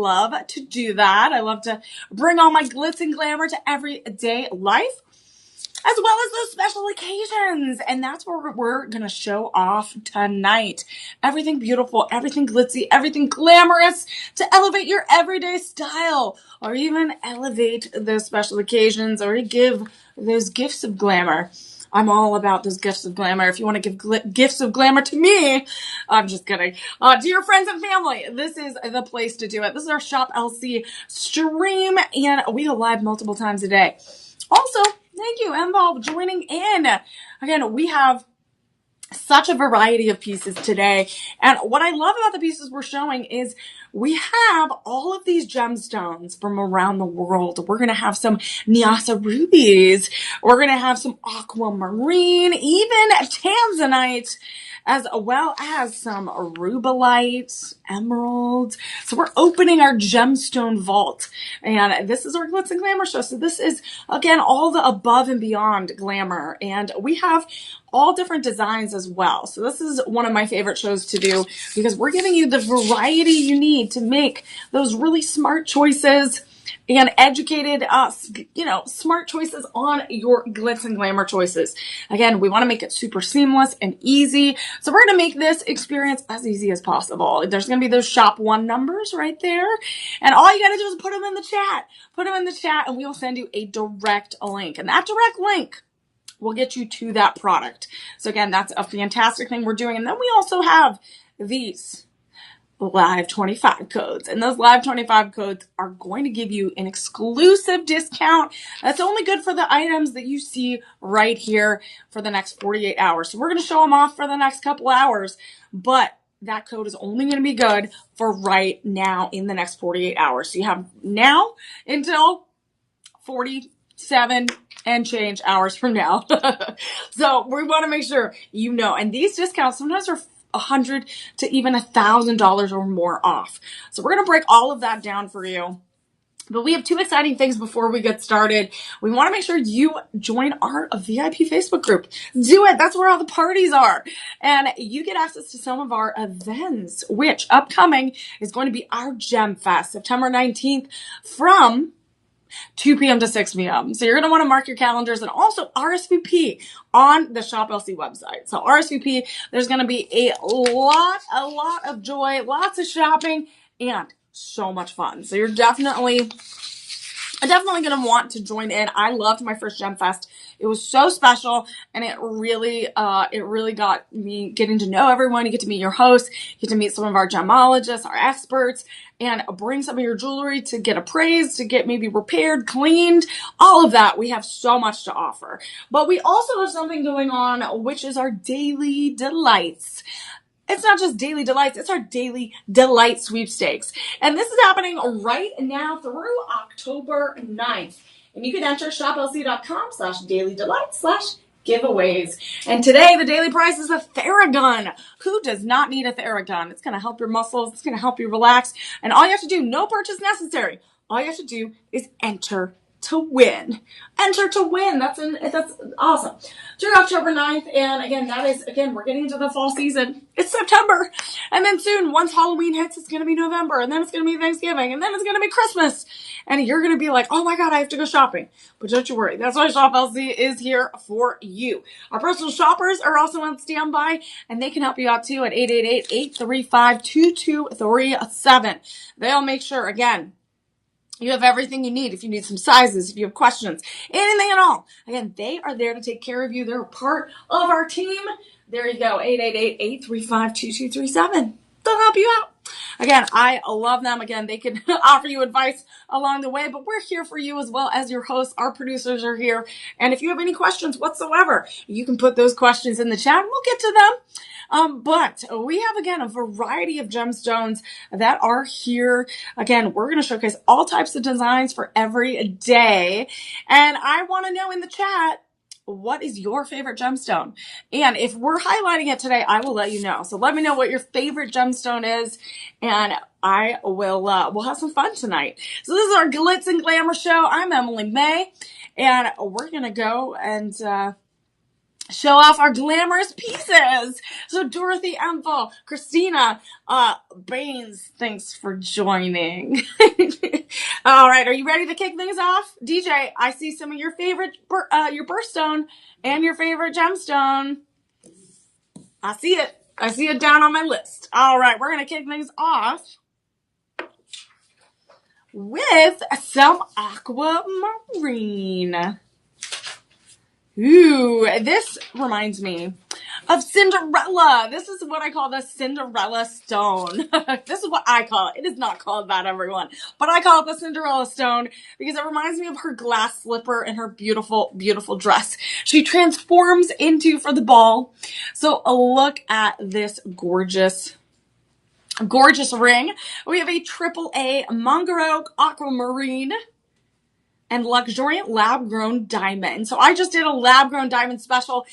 love to do that. I love to bring all my glitz and glamour to everyday life, as well as those special occasions. And that's where we're going to show off tonight. Everything beautiful, everything glitzy, everything glamorous to elevate your everyday style, or even elevate those special occasions, or give those gifts of glamour. I'm all about those gifts of glamour. If you want to give gifts of glamour to me, I'm just kidding. To your friends and family, this is the place to do it. This is our Shop LC stream, and we go live multiple times a day. Also, thank you, Envolve, joining in. Again, we have such a variety of pieces today. And what I love about the pieces we're showing is we have all of these gemstones from around the world. We're going to have some Nyasa rubies. We're going to have some aquamarine, even tanzanite, as well as some rubellite, emerald. So we're opening our gemstone vault. And this is our Glitz and Glamour show. So this is, again, all the above and beyond glamour. And we have all different designs as well. So this is one of my favorite shows to do because we're giving you the variety you need to make those really smart choices and educated, smart choices on your glitz and glamour choices. Again, we want to make it super seamless and easy. So we're going to make this experience as easy as possible. There's going to be those shop one numbers right there. And all you got to do is put them in the chat. Put them in the chat and we will send you a direct link. And that direct link will get you to that product. So again, that's a fantastic thing we're doing. And then we also have these Live 25 codes. And those Live 25 codes are going to give you an exclusive discount that's only good for the items that you see right here for the next 48 hours. So we're going to show them off for the next couple hours, but that code is only going to be good for right now in the next 48 hours. So you have now until 47 and change hours from now. So we want to make sure you know. And these discounts sometimes are $100 to even $1,000 or more off. So we're going to break all of that down for you. But we have two exciting things before we get started. We want to make sure you join our VIP Facebook group. Do it. That's where all the parties are. And you get access to some of our events, which upcoming is going to be our Gem Fest, September 19th from 2 p.m. to 6 p.m. So you're going to want to mark your calendars and also RSVP on the Shop LC website. So RSVP, there's going to be a lot of joy, lots of shopping, and so much fun. So you're definitely going to want to join in. I loved my first Gem Fest. It was so special, and it really got me getting to know everyone. You get to meet your hosts, you get to meet some of our gemologists, our experts, and bring some of your jewelry to get appraised, to get maybe repaired, cleaned, all of that. We have so much to offer. But we also have something going on, which is our Daily Delights. It's not just Daily Delights, it's our Daily Delight sweepstakes. And this is happening right now through October 9th. And you can enter shoplc.com/dailydelights/giveaways. And today, the daily prize is a Theragun. Who does not need a Theragun? It's going to help your muscles. It's going to help you relax. And all you have to do, no purchase necessary. All you have to do is enter to win. Enter to win. That's awesome. Through October 9th. And again, we're getting into the fall season. It's September. And then soon, once Halloween hits, it's going to be November. And then it's going to be Thanksgiving. And then it's going to be Christmas. And you're going to be like, oh my God, I have to go shopping. But don't you worry. That's why Shop LC is here for you. Our personal shoppers are also on standby. And they can help you out too at 888-835-2237. They'll make sure, again, you have everything you need. If you need some sizes, if you have questions, anything at all. Again, they are there to take care of you. They're a part of our team. There you go. 888-835-2237. They'll help you out. Again, I love them. Again, they can offer you advice along the way, but we're here for you as well as your hosts. Our producers are here. And if you have any questions whatsoever, you can put those questions in the chat and we'll get to them. But we have, again, a variety of gemstones that are here. Again, we're going to showcase all types of designs for every day. And I want to know in the chat, what is your favorite gemstone? And if we're highlighting it today, I will let you know. So let me know what your favorite gemstone is, and I will, we'll have some fun tonight. So this is our Glitz and Glamour show. I'm Emily Mae, and we're going to go and, show off our glamorous pieces. So Dorothy Empel, Christina, Baines, thanks for joining. All right, are you ready to kick things off? DJ, I see some of your favorite, your birthstone and your favorite gemstone. I see it. I see it down on my list. All right, we're going to kick things off with some aquamarine. Ooh, this reminds me of Cinderella. This is what I call the Cinderella stone. This is what I call it. It is not called that, everyone. But I call it the Cinderella stone because it reminds me of her glass slipper and her beautiful, beautiful dress she transforms into for the ball. So look at this gorgeous ring. We have a AAA Mangaro aquamarine and luxuriant lab-grown diamond. So I just did a lab-grown diamond special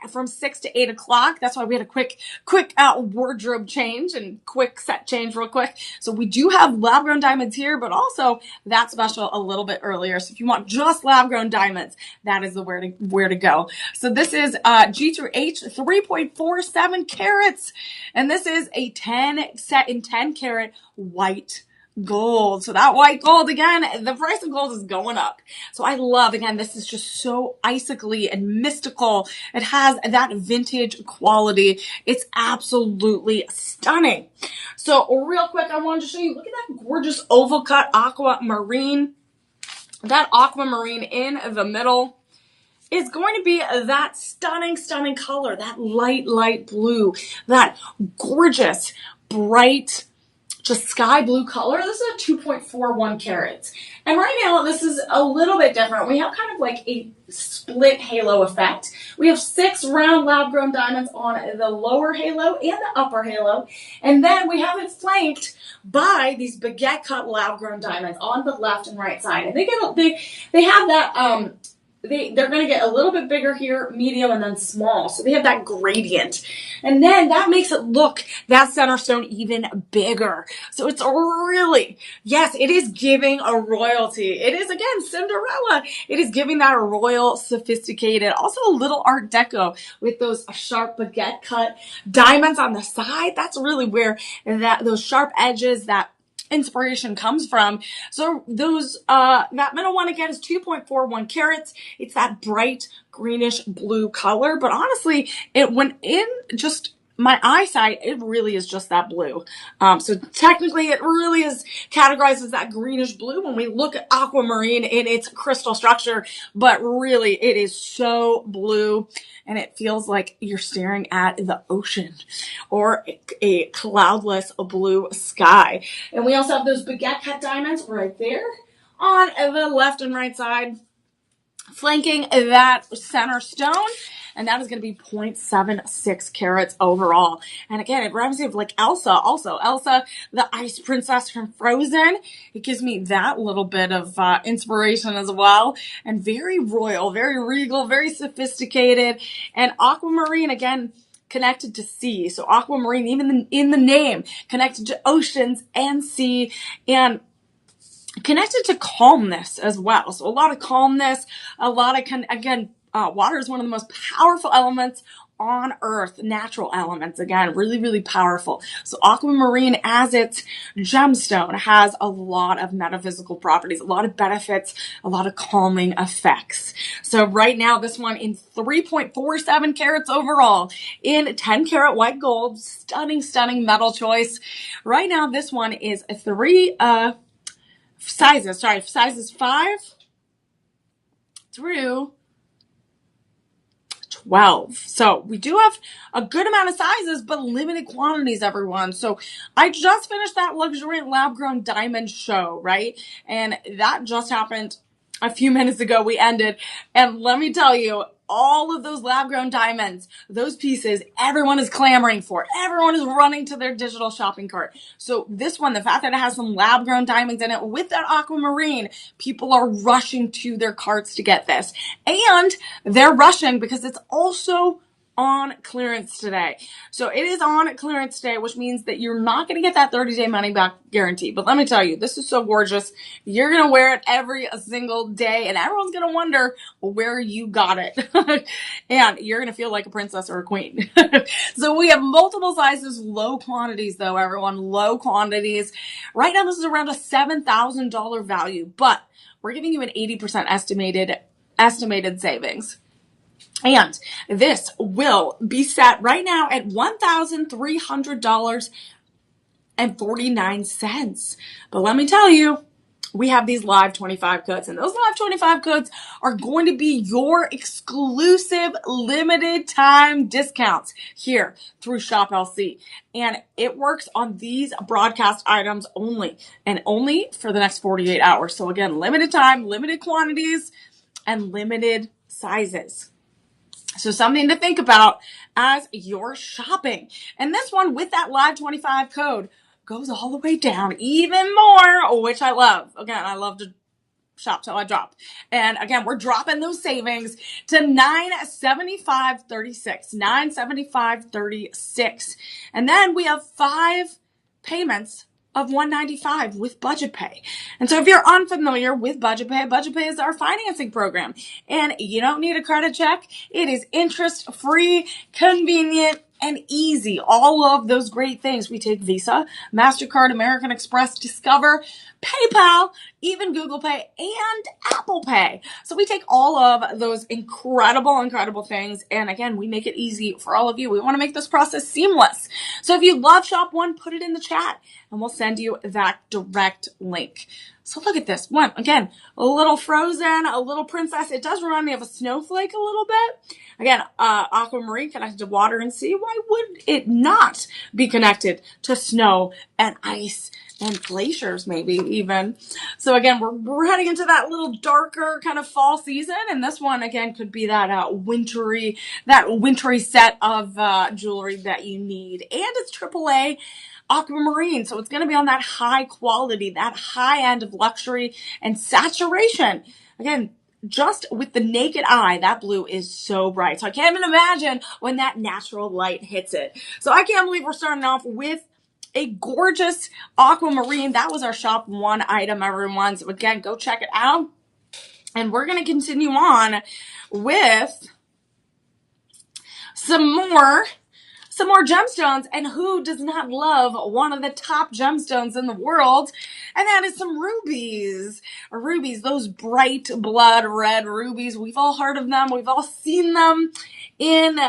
from 6 to 8 o'clock. That's why we had a quick wardrobe change and quick set change real quick. So we do have lab-grown diamonds here, but also that special a little bit earlier. So if you want just lab-grown diamonds, that is the where to go. So this is G through H 3.47 carats, and this is a 10 set in 10 carat white gold. So that white gold, again, the price of gold is going up. So I love, again, this is just so icically and mystical. It has that vintage quality. It's absolutely stunning. So real quick, I wanted to show you, look at that gorgeous oval cut aquamarine. That aquamarine in the middle is going to be that stunning, stunning color, that light blue, that gorgeous, bright, just sky blue color. This is a 2.41 carats. And right now, this is a little bit different. We have kind of like a split halo effect. We have 6 round lab-grown diamonds on the lower halo and the upper halo. And then we have it flanked by these baguette cut lab-grown diamonds on the left and right side. And they have that, they're going to get a little bit bigger here, medium, and then small. So they have that gradient. And then that makes it look, that center stone, even bigger. So it's really, yes, it is giving a royalty. It is, again, Cinderella. It is giving that royal, sophisticated, also a little art deco with those sharp baguette cut diamonds on the side. That's really where those sharp edges, that inspiration comes from. So those that middle one again is 2.41 carats. It's that bright greenish blue color, but honestly, it when in just my eyesight, it really is just that blue. So technically, it really is categorized as that greenish blue when we look at aquamarine in its crystal structure, but really it is so blue. And it feels like you're staring at the ocean or a cloudless blue sky. And we also have those baguette cut diamonds right there on the left and right side, flanking that center stone. And that is going to be 0.76 carats overall. And again, it reminds me of like Elsa. Also, Elsa, the ice princess from Frozen. It gives me that little bit of inspiration as well. And very royal, very regal, very sophisticated. And aquamarine, again, connected to sea. So aquamarine, even in the name, connected to oceans and sea. And connected to calmness as well. So a lot of calmness, a lot of, water is one of the most powerful elements on earth, natural elements, again, really, really powerful. So aquamarine as its gemstone has a lot of metaphysical properties, a lot of benefits, a lot of calming effects. So right now, this one in 3.47 carats overall in 10 carat white gold, stunning, stunning metal choice. Right now, this one is sizes 5 through 12. So we do have a good amount of sizes, but limited quantities, everyone. So I just finished that luxuriant lab-grown diamond show, right? And that just happened a few minutes ago. We ended. And let me tell you, all of those lab-grown diamonds, those pieces, everyone is clamoring for. Everyone is running to their digital shopping cart. So this one, the fact that it has some lab-grown diamonds in it with that aquamarine, people are rushing to their carts to get this. And they're rushing because it's also on clearance today. So it is on clearance today, which means that you're not going to get that 30-day money back guarantee. But let me tell you, this is so gorgeous. You're going to wear it every single day, and everyone's going to wonder where you got it. And you're going to feel like a princess or a queen. So we have multiple sizes, low quantities though, everyone, low quantities. Right now, this is around a $7,000 value, but we're giving you an 80% estimated savings. And this will be set right now at $1,300.49. But let me tell you, we have these live 25 codes, and those live 25 codes are going to be your exclusive limited time discounts here through Shop LC. And it works on these broadcast items only, and only for the next 48 hours. So again, limited time, limited quantities, and limited sizes. So something to think about as you're shopping. And this one with that live 25 code goes all the way down even more, which I love. Again, I love to shop till I drop. And again, we're dropping those savings to $975.36, $975.36. And then we have 5 payments of $195 with Budget Pay. And so if you're unfamiliar with Budget Pay is our financing program. And you don't need a credit check. It is interest-free, convenient, and easy. All of those great things. We take Visa, MasterCard, American Express, Discover, PayPal, even Google Pay, and Apple Pay. So we take all of those incredible things. And again, we make it easy for all of you. We want to make this process seamless. So if you love Shop One, put it in the chat and we'll send you that direct link. So look at this one. Again, a little frozen, a little princess. It does remind me of a snowflake a little bit. Again, aquamarine connected to water and sea. Why would it not be connected to snow and ice and glaciers, maybe even? So again, we're heading into that little darker kind of fall season. And this one, again, could be that wintry set of jewelry that you need. And it's AAA aquamarine. So it's going to be on that high quality, that high end of luxury and saturation. Again, just with the naked eye, that blue is so bright. So I can't even imagine when that natural light hits it. So I can't believe we're starting off with a gorgeous aquamarine. That was our Shop One item, everyone. So again, go check it out. And we're going to continue on with some more gemstones, and who does not love one of the top gemstones in the world? And that is some rubies. Rubies, those bright blood red rubies. We've all heard of them. We've all seen them in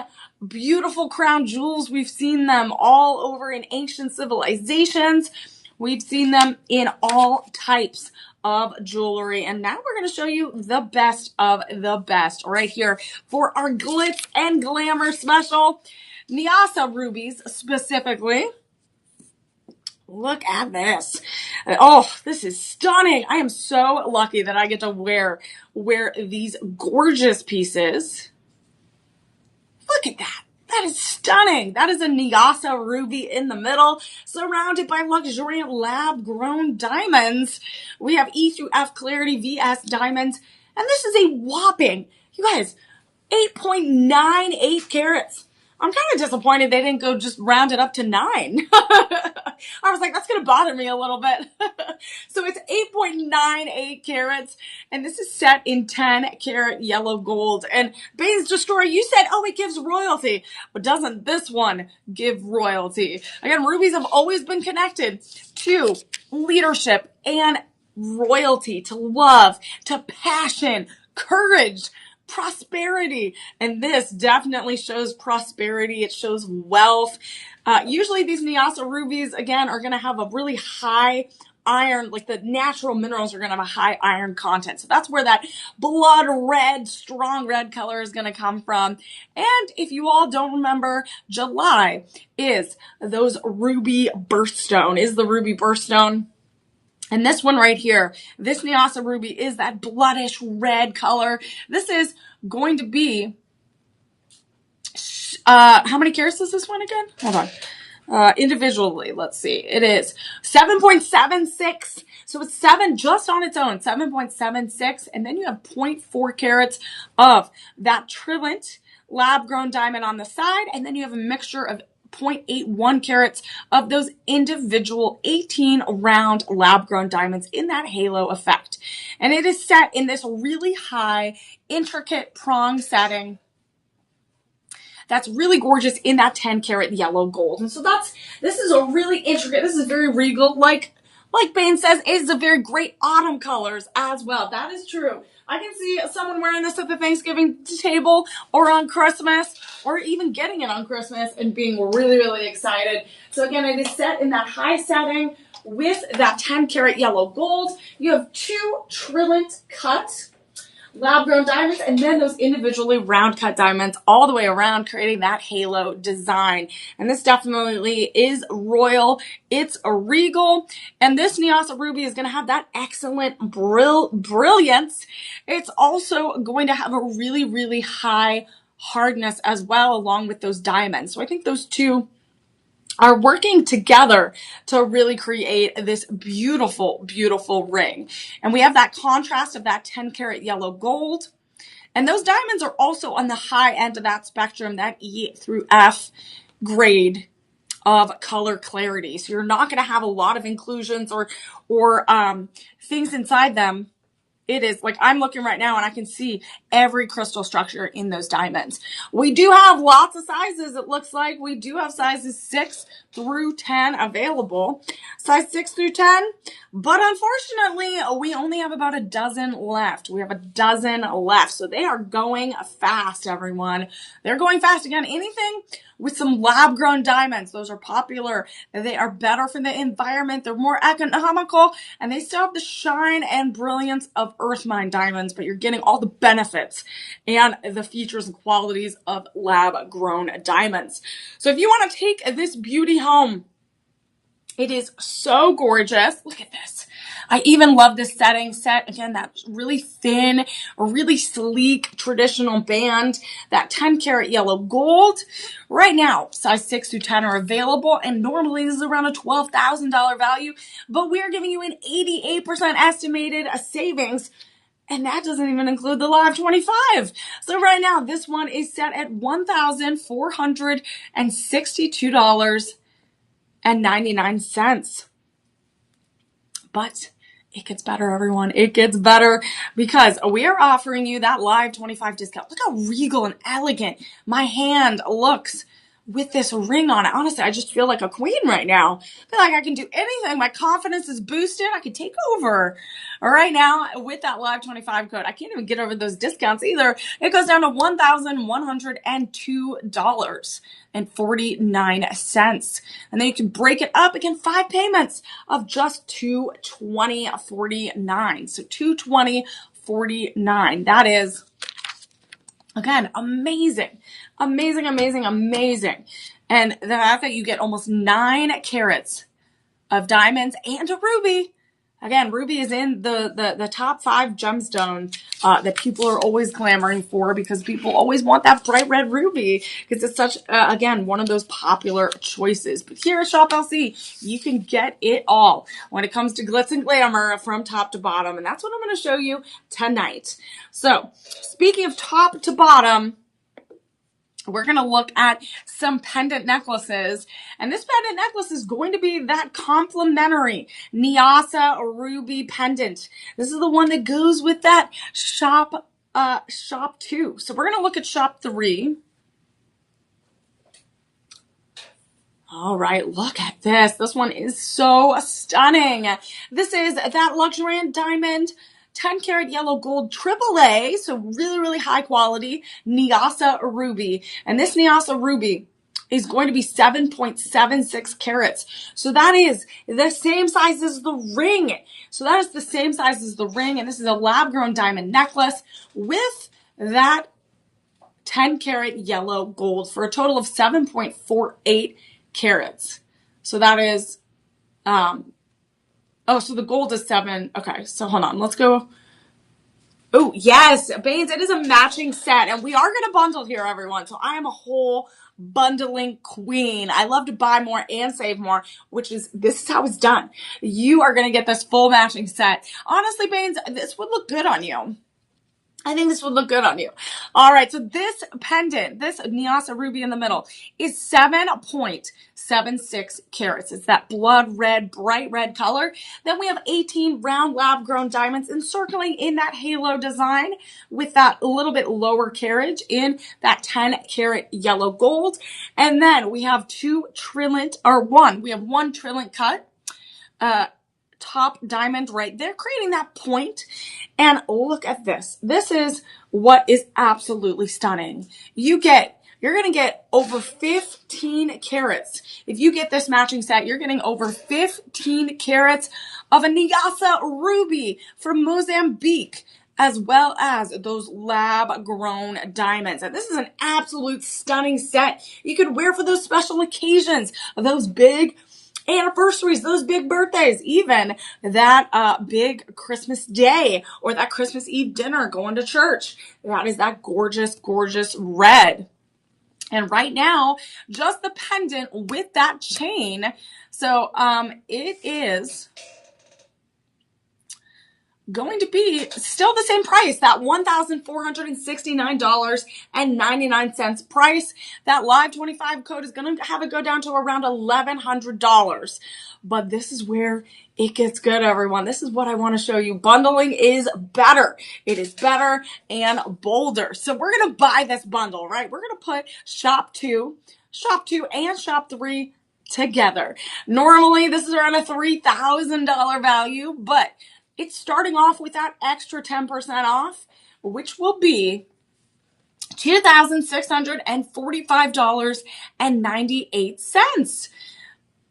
beautiful crown jewels. We've seen them all over in ancient civilizations. We've seen them in all types of jewelry. And now we're going to show you the best of the best right here for our Glitz and Glamour special. Niassa rubies specifically. Look at this. Oh, this is stunning. I am so lucky that I get to wear these gorgeous pieces. Look at that. That is stunning. That is a Niassa ruby in the middle, surrounded by luxuriant lab-grown diamonds. We have E through F clarity VS diamonds. And this is a whopping, you guys, 8.98 carats. I'm kind of disappointed they didn't go just round it up to 9. I was like, that's going to bother me a little bit. So it's 8.98 carats, and this is set in 10 karat yellow gold. And Bane's Destroyer, you said, oh, it gives royalty. But doesn't this one give royalty? Again, rubies have always been connected to leadership and royalty, to love, to passion, courage, prosperity. And this definitely shows prosperity. It shows wealth. Usually these Niassa rubies, again, are going to have a really high iron, like the natural minerals are going to have a high iron content. So that's where that blood red, strong red color is going to come from. And if you all don't remember, July is those ruby birthstone, is the ruby birthstone. And this one right here, this Niassa ruby is that bloodish red color. This is going to be, how many carats is this one again? Hold on. Individually, let's see. It is 7.76. So it's 7 just on its own, 7.76. And then you have 0.4 carats of that trillant lab-grown diamond on the side, and then you have a mixture of 0.81 carats of those individual 18 round lab-grown diamonds in that halo effect. And it is set in this really high, intricate prong setting that's really gorgeous in that 10 karat yellow gold. And so this is a really intricate, this is very regal, like Bane says, it's a very great autumn colors as well. That is true. I can see someone wearing this at the Thanksgiving table or on Christmas, or even getting it on Christmas and being really, really excited. So again, it is set in that high setting with that 10 karat yellow gold. You have 2 trillant cut lab-grown diamonds, and then those individually round-cut diamonds all the way around, creating that halo design. And this definitely is royal. It's a regal. And this Niasa ruby is going to have that excellent brilliance. It's also going to have a really, really high hardness as well, along with those diamonds. So I think those two are working together to really create this beautiful, beautiful ring. And we have that contrast of that 10 karat yellow gold. And those diamonds are also on the high end of that spectrum, that E through F grade of color clarity. So you're not going to have a lot of inclusions or things inside them. It is like I'm looking right now and I can see every crystal structure in those diamonds. We do have lots of sizes. It looks like we do have sizes 6 through 10 available. Size 6 through 10. But unfortunately, we only have about a dozen left. We have a dozen left. So they are going fast, everyone. They're going fast. Again, anything with some lab-grown diamonds. Those are popular. They are better for the environment. They're more economical. And they still have the shine and brilliance of earth mine diamonds, but you're getting all the benefits and the features and qualities of lab-grown diamonds. So if you want to take this beauty home, it is so gorgeous. Look at this. I even love this setting set. Again, that really thin, really sleek, traditional band, that 10 karat yellow gold. Right now, size 6 through 10 are available, and normally this is around a $12,000 value, but we are giving you an 88% estimated savings, and that doesn't even include the live 25. So right now, this one is set at $1,462.99. But it gets better, everyone. It gets better because we are offering you that live 25 discount. Look how regal and elegant my hand looks with this ring on it. Honestly, I just feel like a queen right now. I feel like I can do anything. My confidence is boosted. I can take over. Right now, with that live 25 code, I can't even get over those discounts either. It goes down to $1,102.49. And then you can break it up again, 5 payments of just $220.49. So $220.49. That is, again, amazing. Amazing, amazing, amazing. And the fact that you get almost 9 carats of diamonds and a ruby. Again, ruby is in the top 5 gemstone that people are always clamoring for, because people always want that bright red ruby because it's such, again, one of those popular choices. But here at Shop LC, you can get it all when it comes to glitz and glamour from top to bottom. And that's what I'm going to show you tonight. So speaking of top to bottom, we're going to look at some pendant necklaces. And this pendant necklace is going to be that complimentary Niasa ruby pendant. This is the one that goes with that shop 2. So we're going to look at shop 3. All right, look at this. This one is so stunning. This is that luxuriant diamond 10 karat yellow gold AAA, so really, really high quality Niasa ruby. And this Niasa ruby is going to be 7.76 carats. So that is the same size as the ring. So that is the same size as the ring. And this is a lab grown diamond necklace with that 10 karat yellow gold for a total of 7.48 carats. So that is, oh, so the gold is 7. Okay, so hold on. Let's go. Oh, yes, Banes, it is a matching set. And we are going to bundle here, everyone. So I am a whole bundling queen. I love to buy more and save more, this is how it's done. You are going to get this full matching set. Honestly, Banes, this would look good on you. I think this would look good on you. All right, so this pendant, this Nyasa ruby in the middle, is 7.76 carats. It's that blood red, bright red color. Then we have 18 round lab-grown diamonds encircling in that halo design with that little bit lower carriage in that 10-carat yellow gold. And then we have one trilliant cut. Top diamond right there, creating that point. And look at this. This is what is absolutely stunning. You're going to get over 15 carats. If you get this matching set, you're getting over 15 carats of a Nyasa ruby from Mozambique, as well as those lab-grown diamonds. And this is an absolute stunning set you could wear for those special occasions, those big anniversaries, those big birthdays, even that big Christmas day or that Christmas Eve dinner going to church. That is that gorgeous, gorgeous red. And right now, just the pendant with that chain. So it is going to be still the same price, that $1,469.99 price. That live 25 code is going to have it go down to around $1,100. But this is where it gets good, everyone. This is what I want to show you. Bundling is better. It is better and bolder. So we're going to buy this bundle, right? We're going to put shop two, and shop 3 together. Normally, this is around a $3,000 value, but it's starting off with that extra 10% off, which will be $2,645.98.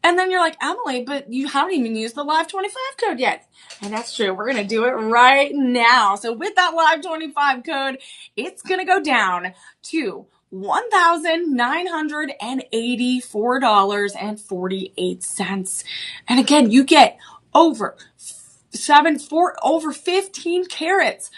And then you're like, Emily, but you haven't even used the Live 25 code yet. And that's true. We're going to do it right now. So with that Live 25 code, it's going to go down to $1,984.48. And again, you get over 15 carats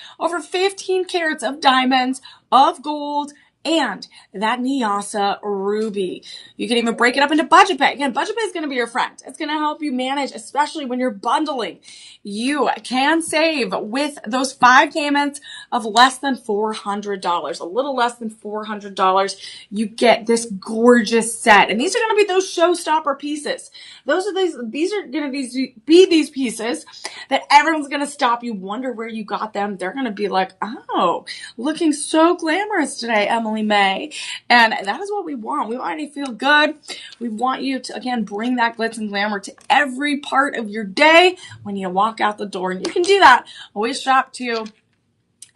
of diamonds, of gold, and that Nyasa ruby. You can even break it up into budget pay. Again, budget pay is going to be your friend. It's going to help you manage, especially when you're bundling. You can save with those 5 payments of less than $400, a little less than $400. You get this gorgeous set. And these are going to be those showstopper pieces. These are going to be these pieces that everyone's going to stop you, wonder where you got them. They're going to be like, oh, looking so glamorous today, Emily Mae. And that is what we want. We want you to feel good. We want you to, again, bring that glitz and glamour to every part of your day when you walk out the door. And you can do that. Always shop 2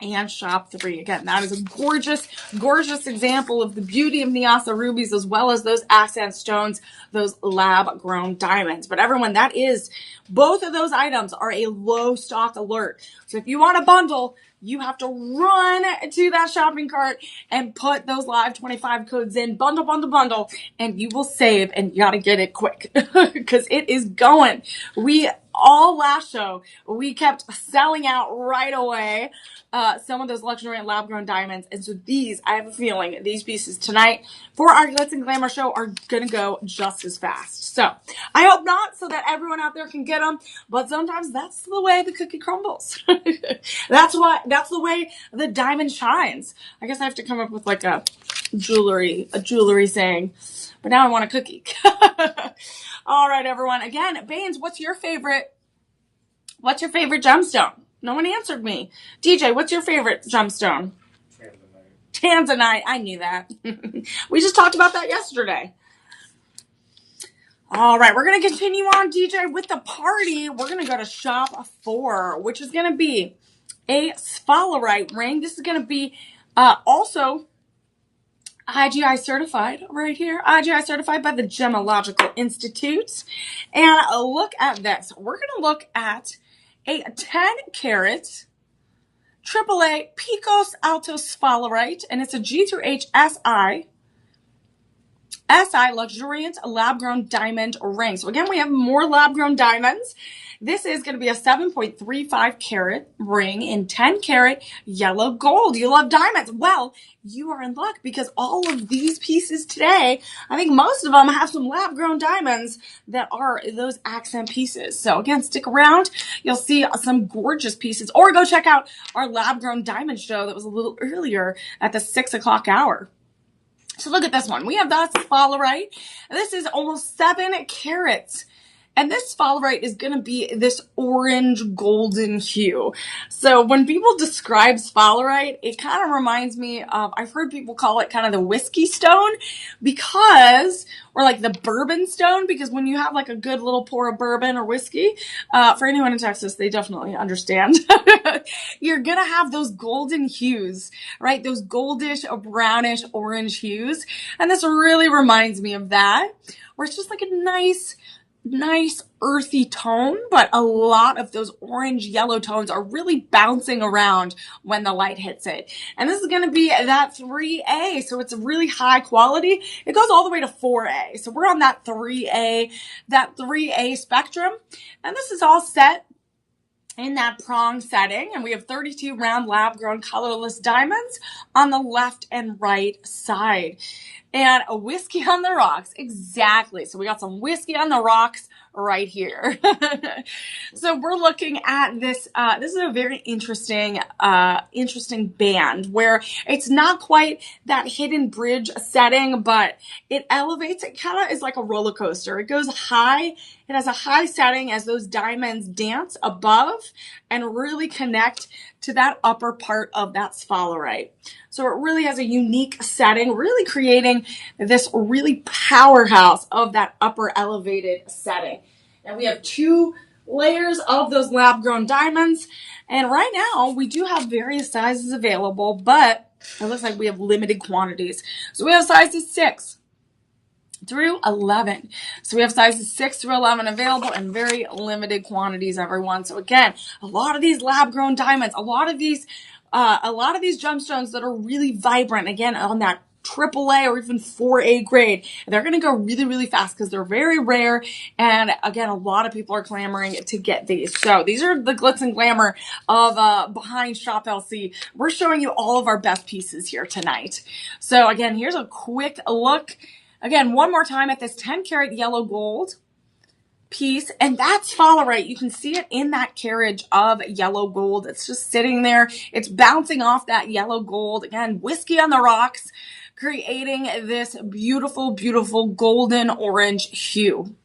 and shop 3. Again, that is a gorgeous, gorgeous example of the beauty of Nyasa rubies, as well as those accent stones, those lab-grown diamonds. But everyone, both of those items are a low stock alert. So if you want a bundle, you have to run to that shopping cart and put those live 25 codes in, bundle, and you will save, and you got to get it quick because it is going. Last show, we kept selling out right away some of those luxury and lab-grown diamonds. And so I have a feeling these pieces tonight for our Glitz and Glamour show are going to go just as fast. So I hope not, so that everyone out there can get them. But sometimes that's the way the cookie crumbles. That's the way the diamond shines. I guess I have to come up with like a jewelry saying. But now I want a cookie. All right, everyone. Again, Baines, what's your favorite gemstone? No one answered me. DJ, what's your favorite gemstone? Tanzanite. I knew that. We just talked about that yesterday. All right, we're going to continue on, DJ, with the party. We're going to go to shop 4, which is going to be a sphalerite ring. This is going to be also IGI certified right here. IGI certified by the Gemological Institute. And look at this. We're going to look at a 10-carat AAA Picos Alto sphalerite, and it's a G through H SI luxuriant lab-grown diamond ring. So again, we have more lab-grown diamonds. This is going to be a 7.35 carat ring in 10 carat yellow gold. You love diamonds. Well, you are in luck because all of these pieces today, I think most of them have some lab grown diamonds that are those accent pieces. So again, stick around. You'll see some gorgeous pieces, or go check out our lab grown diamond show that was a little earlier at the 6 o'clock hour. So look at this one. We have that sphalerite. This is almost 7 carats. And this sphalerite is going to be this orange golden hue. So when people describe sphalerite, it kind of reminds me of, I've heard people call it kind of the whiskey stone because, or like the bourbon stone, because when you have like a good little pour of bourbon or whiskey, for anyone in Texas, they definitely understand. You're going to have those golden hues, right? Those goldish, brownish, orange hues. And this really reminds me of that, where it's just like a nice earthy tone, but a lot of those orange yellow tones are really bouncing around when the light hits it. And this is going to be that 3A, so it's really high quality. It goes all the way to 4A. So we're on that 3A spectrum. And this is all set in that prong setting, and we have 32 round lab grown colorless diamonds on the left and right side. And a whiskey on the rocks. Exactly. So we got some whiskey on the rocks right here. So we're looking at this. This is a very interesting band where it's not quite that hidden bridge setting, but it elevates. It kind of is like a roller coaster. It goes high. It has a high setting as those diamonds dance above and really connect to that upper part of that sphalerite. So it really has a unique setting, really creating this really powerhouse of that upper elevated setting. And we have 2 layers of those lab grown diamonds. And right now we do have various sizes available, but it looks like we have limited quantities. So we have sizes 6 through 11. So we have sizes 6 through 11 available in very limited quantities, everyone. So again, a lot of these lab grown diamonds, a lot of these gemstones that are really vibrant, again, on that AAA or even 4A grade, they're going to go really, really fast because they're very rare. And again, a lot of people are clamoring to get these. So these are the Glitz and Glamour of behind Shop LC. We're showing you all of our best pieces here tonight. So again, here's a quick look. Again, one more time at this 10 karat yellow gold piece, and that's sphalerite. You can see it in that carriage of yellow gold. It's just sitting there. It's bouncing off that yellow gold. Again, whiskey on the rocks, creating this beautiful, beautiful golden orange hue.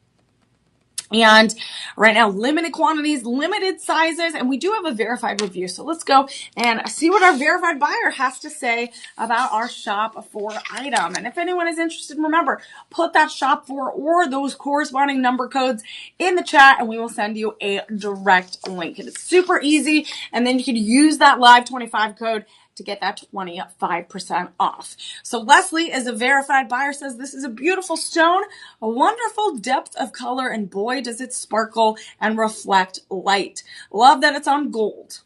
And right now, limited quantities, limited sizes, and we do have a verified review. So let's go and see what our verified buyer has to say about our shop for item. And if anyone is interested, remember, put that shop for or those corresponding number codes in the chat, and we will send you a direct link. And it's super easy. And then you can use that live 25 code to get that 25% off. So Leslie is a verified buyer, says this is a beautiful stone, a wonderful depth of color, and boy, does it sparkle and reflect light. Love that it's on gold.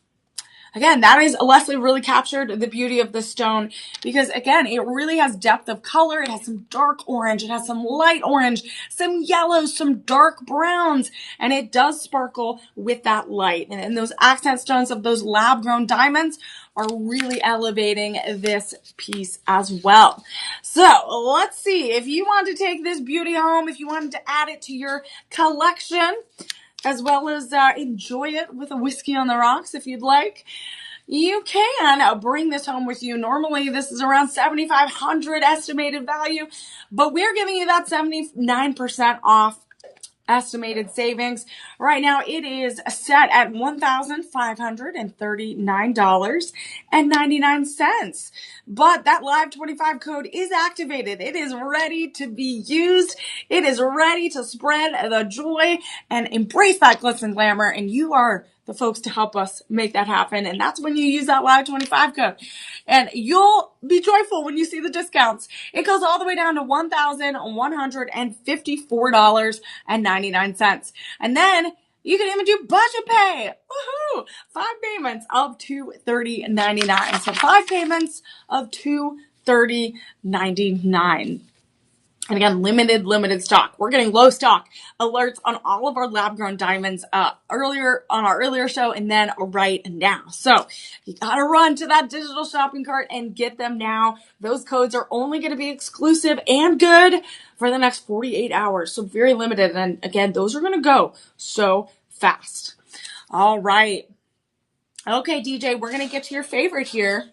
Again, that is, Leslie really captured the beauty of this stone because, again, it really has depth of color. It has some dark orange. It has some light orange, some yellows, some dark browns, and it does sparkle with that light. And those accent stones of those lab-grown diamonds are really elevating this piece as well. So let's see. If you want to take this beauty home, if you wanted to add it to your collection, as well as enjoy it with a whiskey on the rocks if you'd like, you can bring this home with you. Normally, this is around $7,500 estimated value, but we're giving you that 79% off estimated savings. Right now, it is set at $1,539.99. But that live 25 code is activated. It is ready to be used. It is ready to spread the joy and embrace that glitz and glamour. And you are the folks to help us make that happen. And that's when you use that live 25 code. And you'll be joyful when you see the discounts. It goes all the way down to $1,154.99. And then you can even do budget pay. Woohoo! 5 payments of $230.99. So 5 payments of $230.99. And again, limited stock. We're getting low stock alerts on all of our lab grown diamonds earlier on our earlier show and then right now. So you gotta run to that digital shopping cart and get them now. Those codes are only going to be exclusive and good for the next 48 hours. So very limited. And again, those are going to go so fast. All right. Okay, DJ, we're going to get to your favorite here.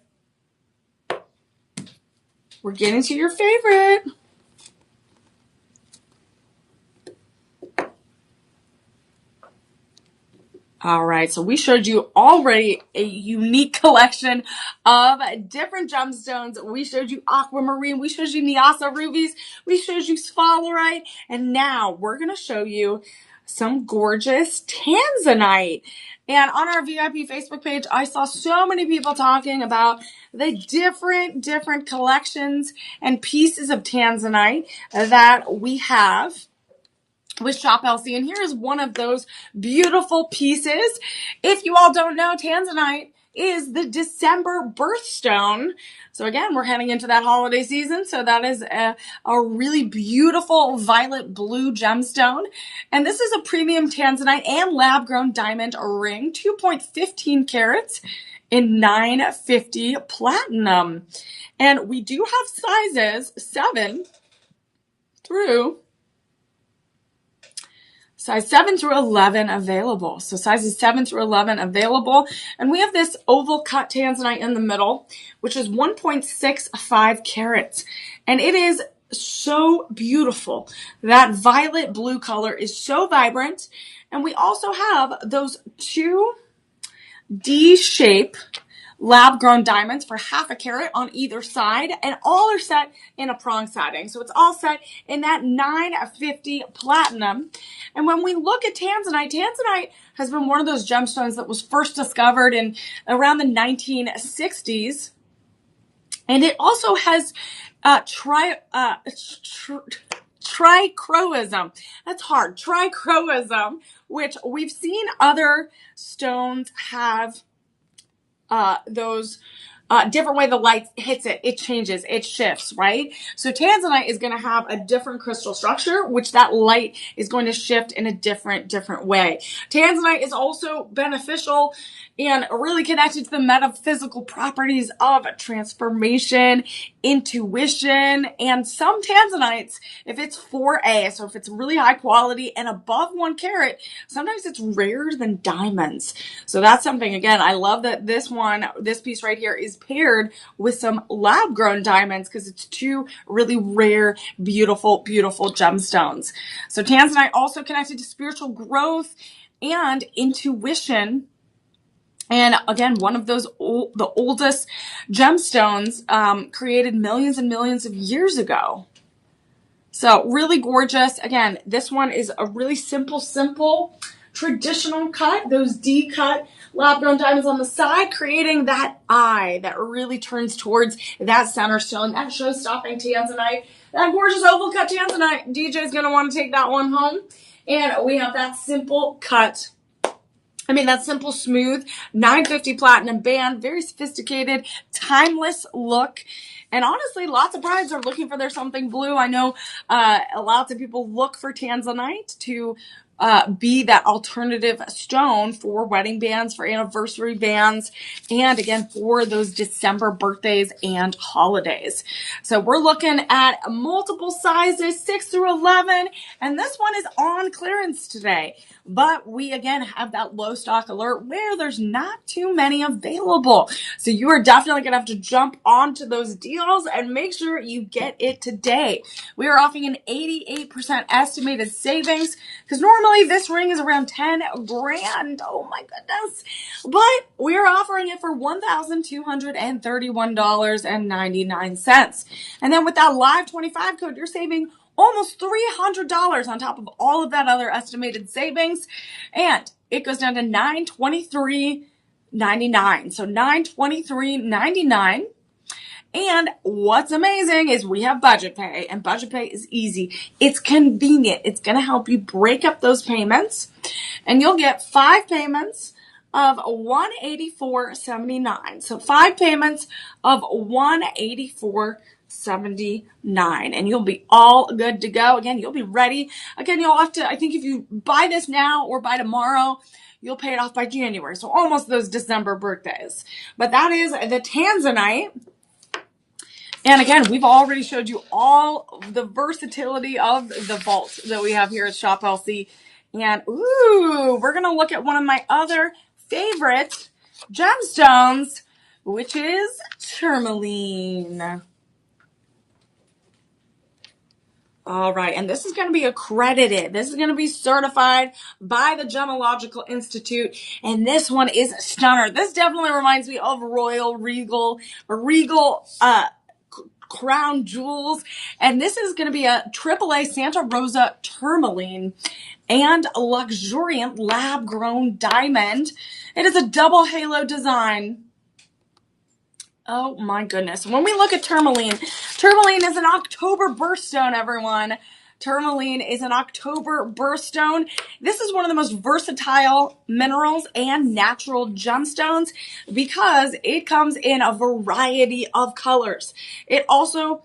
We're getting to your favorite. All right, so we showed you already a unique collection of different gemstones. We showed you aquamarine, we showed you Niassa rubies, we showed you sphalerite, and now we're going to show you some gorgeous tanzanite. And on our VIP Facebook page, I saw so many people talking about the different collections and pieces of tanzanite that we have with Shop LC, and here is one of those beautiful pieces. If you all don't know, tanzanite is the December birthstone. So again, we're heading into that holiday season. So that is a really beautiful violet blue gemstone. And this is a premium tanzanite and lab grown diamond ring, 2.15 carats in 950 platinum. And we do have sizes 7 through Size 7 through 11 available. So sizes 7 through 11 available. And we have this oval cut tanzanite in the middle, which is 1.65 carats. And it is so beautiful. That violet blue color is so vibrant. And we also have those 2 D-shape lab-grown diamonds for half a carat on either side, and all are set in a prong setting. So it's all set in that 950 platinum. And when we look at tanzanite, tanzanite has been one of those gemstones that was first discovered in around the 1960s. And it also has trichroism. That's hard. Trichroism, which we've seen other stones have those different way the light hits it. It changes, it shifts, right? So tanzanite is going to have a different crystal structure, which that light is going to shift in a different way. Tanzanite is also beneficial and really connected to the metaphysical properties of transformation, intuition, and some tanzanites, if it's 4A, so if it's really high quality and above 1 carat, sometimes it's rarer than diamonds. So that's something, again, I love that this piece right here is paired with some lab grown diamonds because it's 2 really rare, beautiful gemstones. So tanzanite also connected to spiritual growth and intuition. And again, one of those the oldest gemstones created millions and millions of years ago. So really gorgeous. Again, this one is a really simple traditional cut. Those D-cut lab-grown diamonds on the side, creating that eye that really turns towards that center stone, that show-stopping tanzanite, that gorgeous oval cut tanzanite. DJ's going to want to take that one home. And we have that simple cut. That simple, smooth, 950 platinum band, very sophisticated, timeless look. And honestly, lots of brides are looking for their something blue. I know lots of people look for tanzanite to be that alternative stone for wedding bands, for anniversary bands, and again, for those December birthdays and holidays. So we're looking at multiple sizes, 6 through 11, and this one is on clearance today. But we, again, have that low stock alert where there's not too many available. So you are definitely going to have to jump onto those deals and make sure you get it today. We are offering an 88% estimated savings because normally this ring is around 10 grand. Oh my goodness. But we're offering it for $1,231.99. And then with that live 25 code, you're saving almost $300 on top of all of that other estimated savings. And it goes down to $923.99. So $923.99. And what's amazing is we have budget pay, and budget pay is easy. It's convenient. It's going to help you break up those payments, and you'll get 5 payments of $184.79. So 5 payments of $184.79, and you'll be all good to go. Again, you'll be ready. Again, you'll have to, I think if you buy this now or by tomorrow, you'll pay it off by January. So almost those December birthdays. But that is the Tanzanite. And again, we've already showed you all the versatility of the vault that we have here at Shop LC. And ooh, we're going to look at one of my other favorite gemstones, which is tourmaline. All right, and this is going to be accredited. This is going to be certified by the Gemological Institute, and this one is stunner. This definitely reminds me of royal, regal crown jewels, and this is going to be a AAA Santa Rosa tourmaline and a luxuriant lab-grown diamond. It is a double halo design. Oh my goodness. When we look at tourmaline, tourmaline is an October birthstone, everyone. Tourmaline is an October birthstone. This is one of the most versatile minerals and natural gemstones because it comes in a variety of colors. It also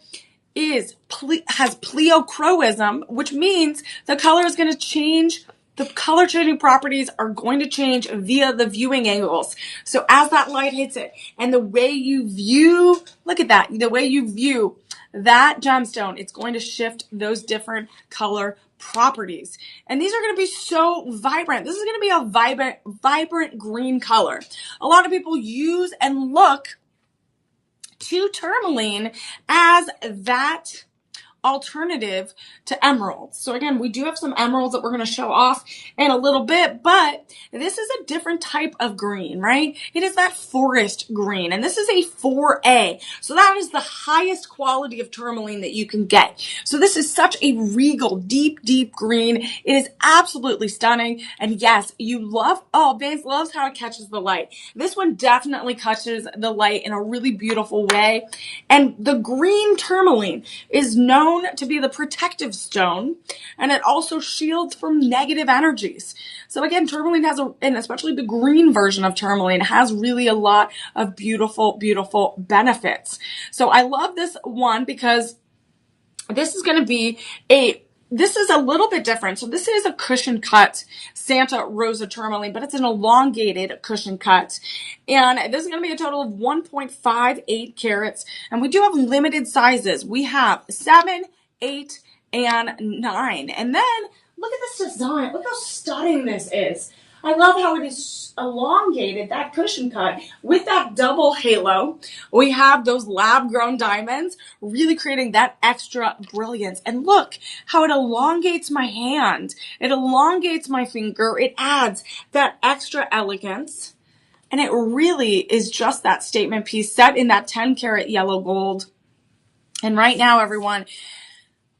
has pleochroism, which means the color is going to change. The color changing properties are going to change via the viewing angles. So as that light hits it and the way you view, look at that, the way you view that gemstone, it's going to shift those different color properties. And these are going to be so vibrant. This is going to be a vibrant green color. A lot of people use and look to tourmaline as that alternative to emeralds. So again, we do have some emeralds that we're going to show off in a little bit, but this is a different type of green, right? It is that forest green, and this is a 4A. So that is the highest quality of tourmaline that you can get. So this is such a regal, deep, deep green. It is absolutely stunning. And yes, you love, oh, Vance loves how it catches the light. This one definitely catches the light in a really beautiful way. And the green tourmaline is known to be the protective stone, and it also shields from negative energies. So again, tourmaline has and especially the green version of tourmaline has really a lot of beautiful, beautiful benefits. So I love this one because this is going to be this is a little bit different. So this is a cushion cut Santa Rosa tourmaline, but it's an elongated cushion cut. And this is going to be a total of 1.58 carats. And we do have limited sizes. We have 7, 8, and 9. And then look at this design. Look how stunning this is. I love how it is elongated, that cushion cut, with that double halo. We have those lab-grown diamonds, really creating that extra brilliance. And look how it elongates my hand. It elongates my finger. It adds that extra elegance. And it really is just that statement piece set in that 10 karat yellow gold. And right now, everyone,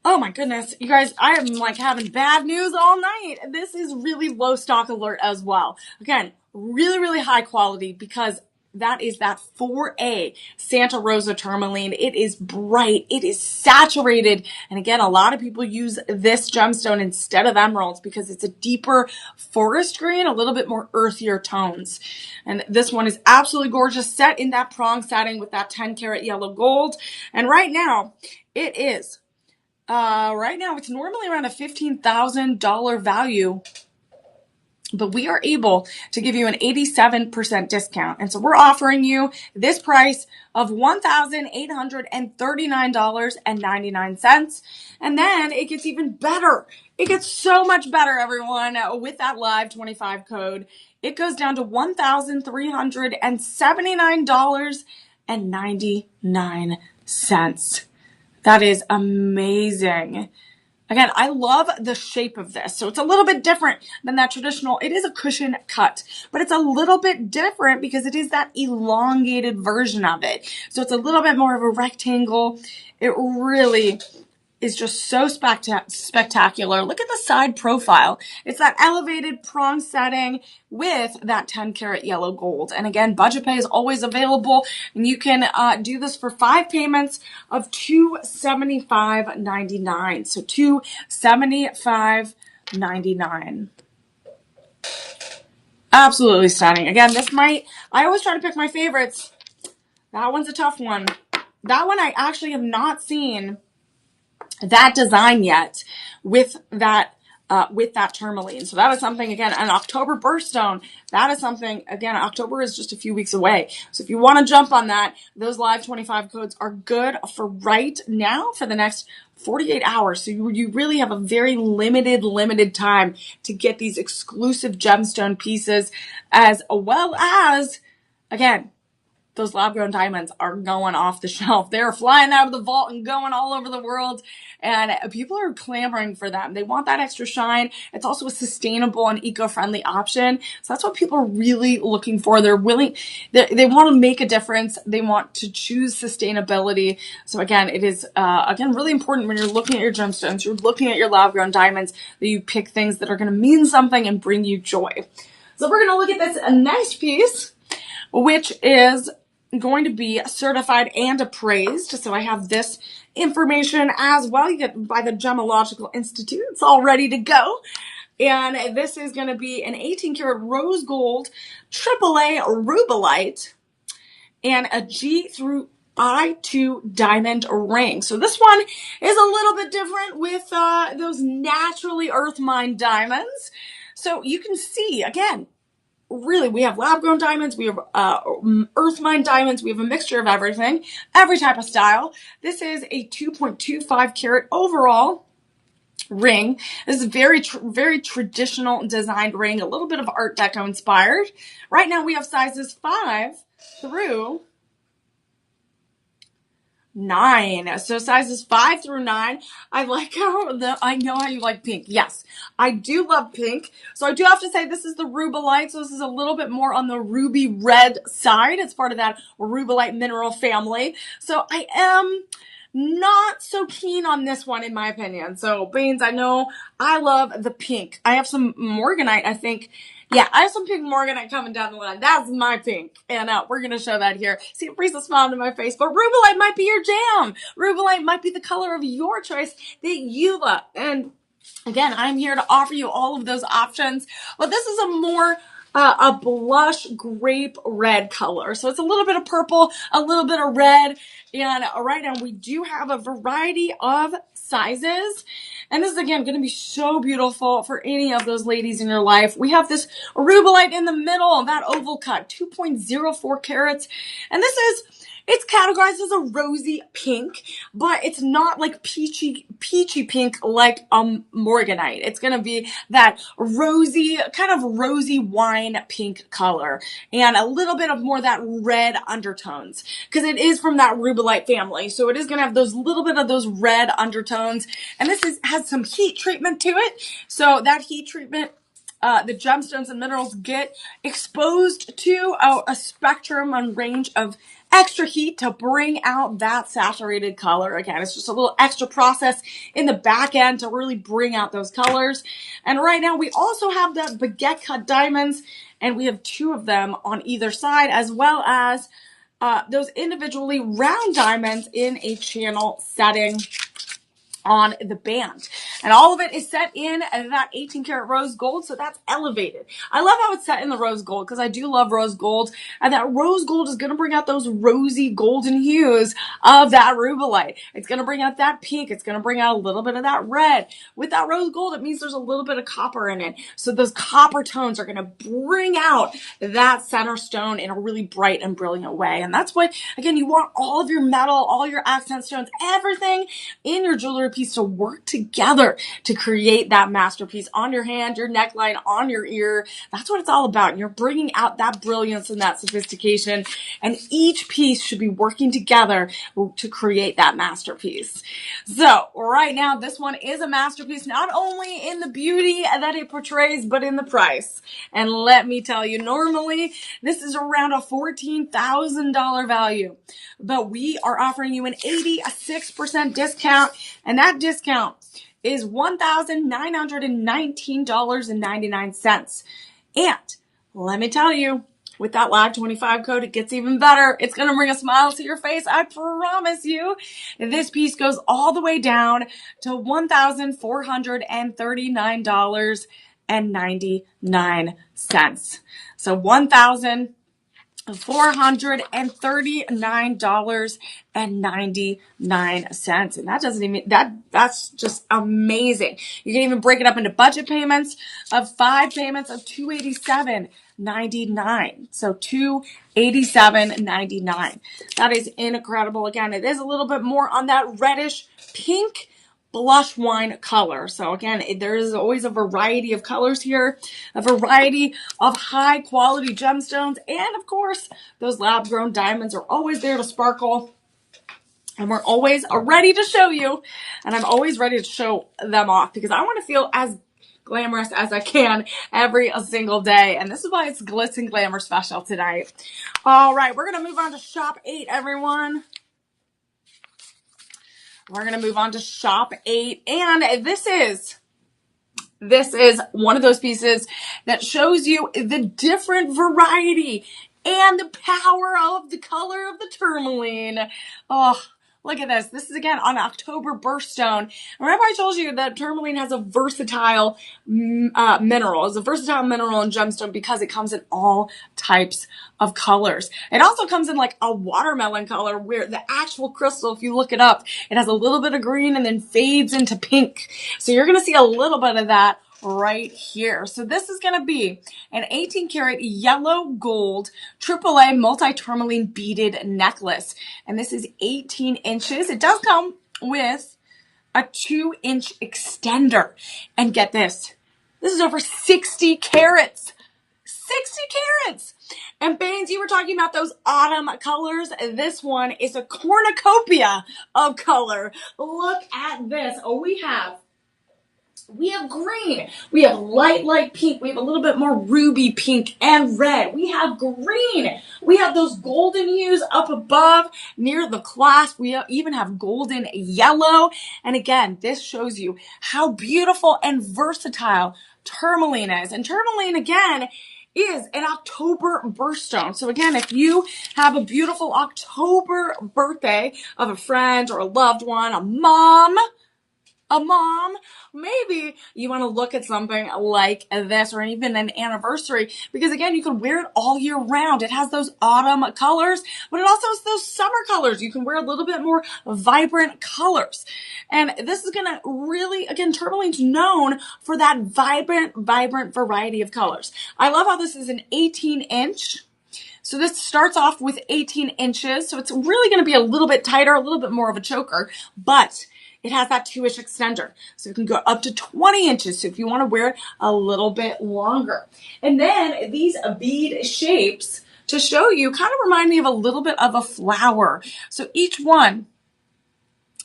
oh my goodness, you guys, I am like having bad news all night. This is really low stock alert as well. Again, really, really high quality because that is that 4A Santa Rosa tourmaline. It is bright. It is saturated. And again, a lot of people use this gemstone instead of emeralds because it's a deeper forest green, a little bit more earthier tones. And this one is absolutely gorgeous, set in that prong setting with that 10 karat yellow gold. And right now, it is it's normally around a $15,000 value, but we are able to give you an 87% discount. And so we're offering you this price of $1,839.99. And then it gets even better. It gets so much better, everyone, with that live 25 code. It goes down to $1,379.99. That is amazing. Again, I love the shape of this. So it's a little bit different than that traditional. It is a cushion cut, but it's a little bit different because it is that elongated version of it. So it's a little bit more of a rectangle. It really is just so spectacular. Look at the side profile. It's that elevated prong setting with that 10 karat yellow gold. And again, budget pay is always available, and you can do this for 5 payments of $275.99. So $275.99. Absolutely stunning. Again, I always try to pick my favorites. That one's a tough one. That one I actually have not seen that design yet with that tourmaline. So that is something, again, an October birthstone. That is something, again, October is just a few weeks away. So if you want to jump on that, those live 25 codes are good for right now for the next 48 hours. So you really have a very limited time to get these exclusive gemstone pieces, as well as, again, those lab-grown diamonds are going off the shelf. They're flying out of the vault and going all over the world, and people are clamoring for them. They want that extra shine. It's also a sustainable and eco-friendly option. So that's what people are really looking for. They're willing, they want to make a difference. They want to choose sustainability. So again, it is, again, really important when you're looking at your gemstones, you're looking at your lab-grown diamonds, that you pick things that are going to mean something and bring you joy. So we're going to look at this next piece, which is going to be certified and appraised. So I have this information as well. You get by the Gemological Institute. It's all ready to go. And this is going to be an 18 karat rose gold AAA rubellite and a G through I2 diamond ring. So this one is a little bit different with those naturally earth mined diamonds. So you can see, again, really, we have lab-grown diamonds, we have earth-mined diamonds, we have a mixture of everything, every type of style. This is a 2.25 karat overall ring. This is very traditional designed ring, a little bit of Art Deco inspired. Right now we have sizes 5 through 9. So sizes 5 through 9. I like I know how you like pink. Yes, I do love pink. So I do have to say this is the rubellite. So this is a little bit more on the ruby red side. It's part of that rubellite mineral family. So I am not so keen on this one in my opinion. So Beans, I know I love the pink. I have some morganite, I think. Yeah, I have some pink morganite coming down the line. That's my pink. And we're going to show that here. See, it brings a smile to my face. But rubellite might be your jam. Rubellite might be the color of your choice that you love. And again, I'm here to offer you all of those options. But this is a more a blush grape red color. So it's a little bit of purple, a little bit of red. And right now we do have a variety of sizes. And this is, again, going to be so beautiful for any of those ladies in your life. We have this rubellite in the middle, that oval cut, 2.04 carats. And it's categorized as a rosy pink, but it's not like peachy pink like morganite. It's going to be that rosy, kind of rosy wine pink color, and a little bit of more that red undertones, because it is from that rubellite family. So it is going to have those little bit of those red undertones, and this has some heat treatment to it. So that heat treatment, the gemstones and minerals get exposed to a spectrum and range of extra heat to bring out that saturated color. Again, it's just a little extra process in the back end to really bring out those colors. And right now we also have the baguette cut diamonds, and we have 2 of them on either side, as well as those individually round diamonds in a channel setting on the band. And all of it is set in that 18 karat rose gold, so that's elevated. I love how it's set in the rose gold, because I do love rose gold, and that rose gold is going to bring out those rosy golden hues of that rubellite. It's going to bring out that pink. It's going to bring out a little bit of that red. With that rose gold, it means there's a little bit of copper in it. So those copper tones are going to bring out that center stone in a really bright and brilliant way. And that's what, again, you want all of your metal, all your accent stones, everything in your jewelry piece to work together to create that masterpiece on your hand, your neckline, on your ear. That's what it's all about. And you're bringing out that brilliance and that sophistication, and each piece should be working together to create that masterpiece. So right now, this one is a masterpiece, not only in the beauty that it portrays, but in the price. And let me tell you, normally this is around a $14,000 value, but we are offering you an 86% discount, and that discount is $1,919.99. And let me tell you, with that live 25 code, it gets even better. It's going to bring a smile to your face. I promise you. This piece goes all the way down to $1,439.99. So $1,439.99. And that doesn't even, that's just amazing. You can even break it up into budget payments of 5 payments of $287.99. So $287.99. That is incredible. Again, it is a little bit more on that reddish pink blush wine color. So again, there is always a variety of colors here, a variety of high quality gemstones, and of course, those lab grown diamonds are always there to sparkle. And we're always ready to show you, and I'm always ready to show them off because I want to feel as glamorous as I can every single day. And this is why it's Glitz and Glamour special tonight. All right, we're going to move on to shop 8, everyone. We're going to move on to shop 8. And this is one of those pieces that shows you the different variety and the power of the color of the tourmaline. Oh, look at this. This is again on October birthstone. Remember I told you that tourmaline has a versatile mineral. It's a versatile mineral and gemstone because it comes in all types of colors. It also comes in like a watermelon color where the actual crystal, if you look it up, it has a little bit of green and then fades into pink. So you're going to see a little bit of that right here. So this is going to be an 18 karat yellow gold AAA multi-tourmaline beaded necklace. And this is 18 inches. It does come with a 2-inch extender. And get this. This is over 60 carats. 60 carats. And Baines, you were talking about those autumn colors. This one is a cornucopia of color. Look at this. Oh, we have green. We have light pink. We have a little bit more ruby pink and red. We have green. We have those golden hues up above near the clasp. We even have golden yellow. And again, this shows you how beautiful and versatile tourmaline is. And tourmaline, again, is an October birthstone. So again, if you have a beautiful October birthday of a friend or a loved one, a mom, maybe you want to look at something like this or even an anniversary because again, you can wear it all year round. It has those autumn colors, but it also has those summer colors. You can wear a little bit more vibrant colors. And this is going to really, again, tourmaline's known for that vibrant variety of colors. I love how this is an 18 inch. So this starts off with 18 inches. So it's really going to be a little bit tighter, a little bit more of a choker, but it has that 2-inch extender. So it can go up to 20 inches. So if you want to wear it a little bit longer. And then these bead shapes to show you kind of remind me of a little bit of a flower. So each one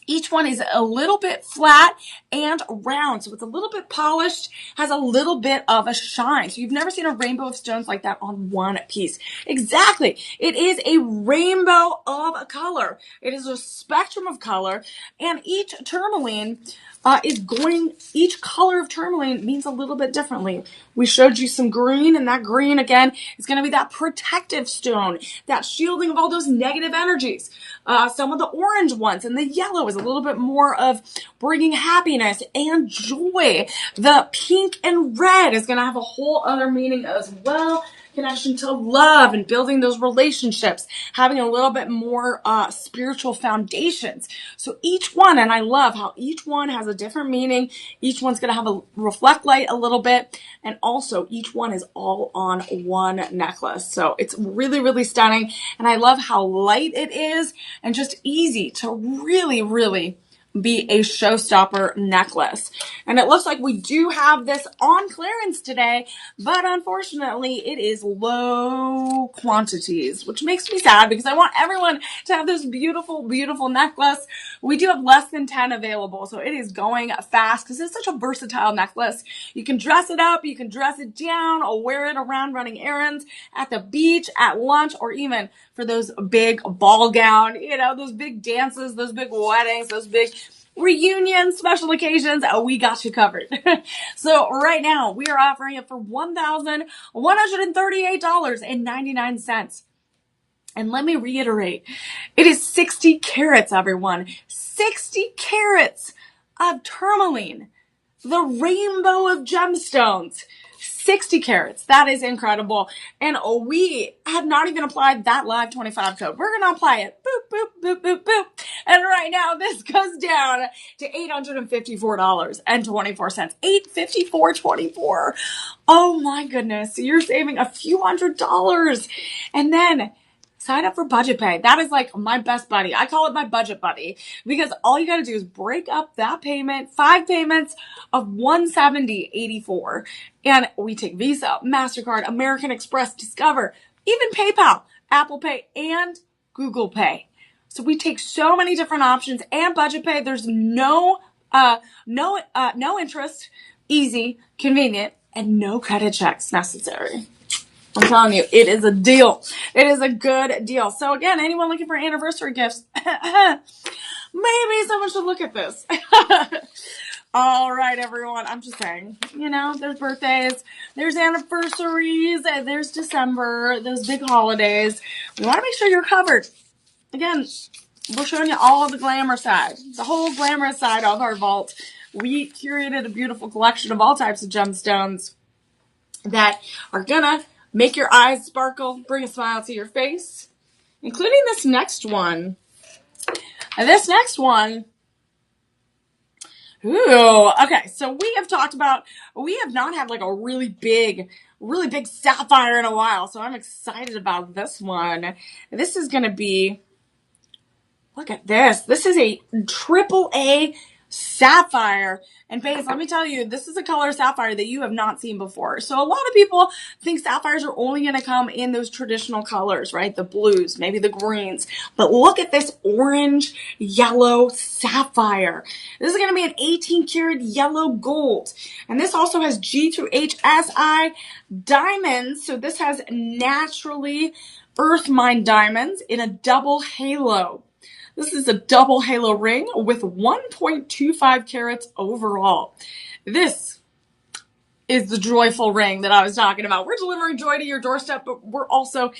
is a little bit flat and round. So it's a little bit polished, has a little bit of a shine. So you've never seen a rainbow of stones like that on one piece. Exactly. It is a rainbow of color. It is a spectrum of color. And each tourmaline each color of tourmaline means a little bit differently. We showed you some green, and that green, again, is going to be that protective stone, that shielding of all those negative energies. Some of the orange ones and the yellow is a little bit more of bringing happiness and joy. The pink and red is going to have a whole other meaning as well. Connection to love and building those relationships, having a little bit more spiritual foundations. So each one, and I love how each one has a different meaning. Each one's going to have a reflect light a little bit. And also each one is all on one necklace. So it's really, really stunning. And I love how light it is and just easy to really, really be a showstopper necklace. And it looks like we do have this on clearance today, but unfortunately it is low quantities, which makes me sad because I want everyone to have this beautiful, beautiful necklace. We do have less than 10 available, so it is going fast because it's such a versatile necklace. You can dress it up, you can dress it down, or wear it around running errands, at the beach, at lunch, or even for those big ball gown, those big dances, those big weddings, those big reunions, special occasions. We got you covered. So right now we are offering it for $1,138.99. And let me reiterate, it is 60 carats, everyone. 60 carats of tourmaline, the rainbow of gemstones. 60 carats. That is incredible. And we have not even applied that live 25 code. We're going to apply it. Boop, boop, boop, boop, boop. And right now this goes down to $854.24. $854.24. Oh my goodness. You're saving a few $100s. And then sign up for budget pay. That is like my best buddy. I call it my budget buddy because all you got to do is break up that payment, 5 payments of $170.84. And we take Visa, MasterCard, American Express, Discover, even PayPal, Apple Pay, and Google Pay. So we take so many different options and budget pay. There's no interest, easy, convenient, and no credit checks necessary. I'm telling you, it is a deal. It is a good deal. So again, anyone looking for anniversary gifts, maybe someone should look at this. All right, everyone. I'm just saying, there's birthdays, there's anniversaries, there's December, those big holidays. We want to make sure you're covered. Again, we're showing you all of the glamour side, the whole glamorous side of our vault. We curated a beautiful collection of all types of gemstones that are gonna make your eyes sparkle, bring a smile to your face, including this next one. And this next one, okay, so we have not had like a really big sapphire in a while, so I'm excited about this one. This is gonna be, look at this. This is a AAA sapphire. And babes, let me tell you, this is a color sapphire that you have not seen before. So a lot of people think sapphires are only going to come in those traditional colors, right? The blues, maybe the greens. But look at this orange yellow sapphire. This is going to be an 18 karat yellow gold. And this also has G through HSI diamonds. So this has naturally earth mine diamonds in a double halo. This is a double halo ring with 1.25 carats overall. This is the joyful ring that I was talking about. We're delivering joy to your doorstep, but we're also,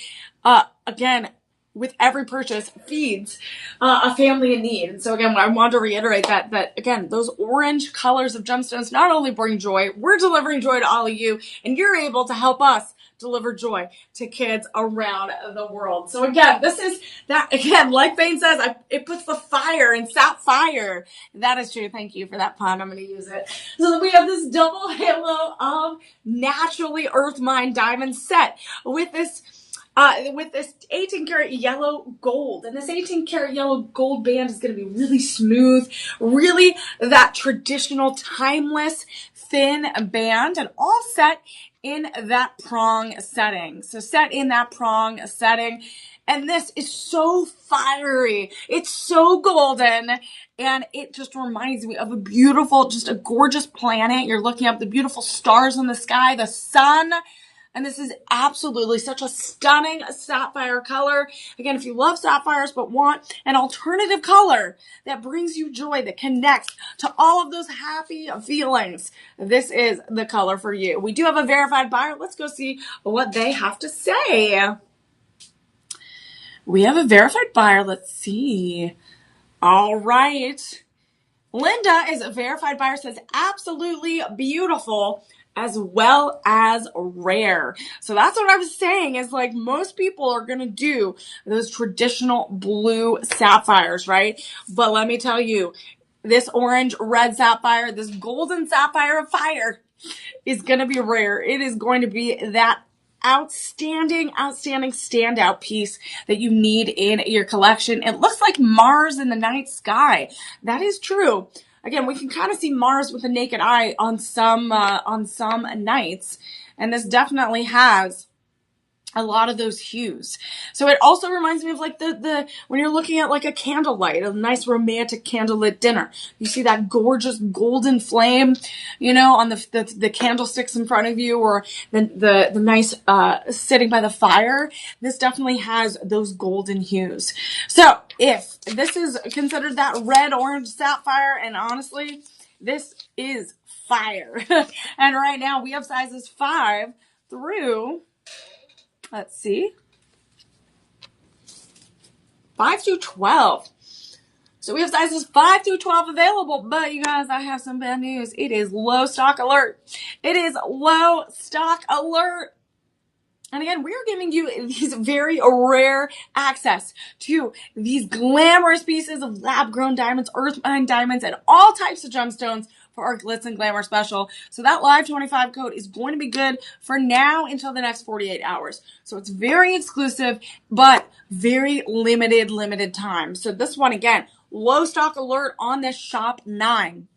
again, with every purchase, feeds a family in need. And so again, I want to reiterate that again, those orange colors of gemstones not only bring joy, we're delivering joy to all of you, and you're able to help us deliver joy to kids around the world. So again, this is that, again, like Bane says, it puts the fire in sapphire. That is true. Thank you for that pun. I'm going to use it. So we have this double halo of naturally earth mine diamond set with this 18 karat yellow gold. And this 18 karat yellow gold band is going to be really smooth, really that traditional timeless thin band, and all set in that prong setting. So set in that prong setting. And this is so fiery. It's so golden. And it just reminds me of a beautiful, just a gorgeous planet. You're looking up the beautiful stars in the sky, the sun. And this is absolutely such a stunning sapphire color. Again, if you love sapphires but want an alternative color that brings you joy, that connects to all of those happy feelings, this is the color for you. We do have a verified buyer. Let's go see what they have to say. We have a verified buyer. Let's see. All right. Linda is a verified buyer, says absolutely beautiful, as well as rare. So that's what I was saying, is like most people are going to do those traditional blue sapphires, right? But let me tell you, this orange red sapphire, this golden sapphire of fire is going to be rare. It is going to be that outstanding standout piece that you need in your collection. It looks like Mars in the night sky. That is true. Again, we can kind of see Mars with the naked eye on some nights, and this definitely has a lot of those hues. So it also reminds me of like the when you're looking at like a candlelight, a nice romantic candlelit dinner. You see that gorgeous golden flame, on the candlesticks in front of you, or the nice sitting by the fire. This definitely has those golden hues. So if this is considered that red orange sapphire, and honestly, this is fire. And right now we have sizes 5 through, let's see, 5 through 12. So we have sizes 5 through 12 available, but you guys, I have some bad news. It is low stock alert. It is low stock alert. And again, we're giving you these very rare access to these glamorous pieces of lab-grown diamonds, earth-mined diamonds, and all types of gemstones for our Glitz and Glamour special. So that live 25 code is going to be good for now until the next 48 hours. So it's very exclusive, but very limited time. So this one, again, low stock alert on this shop 9.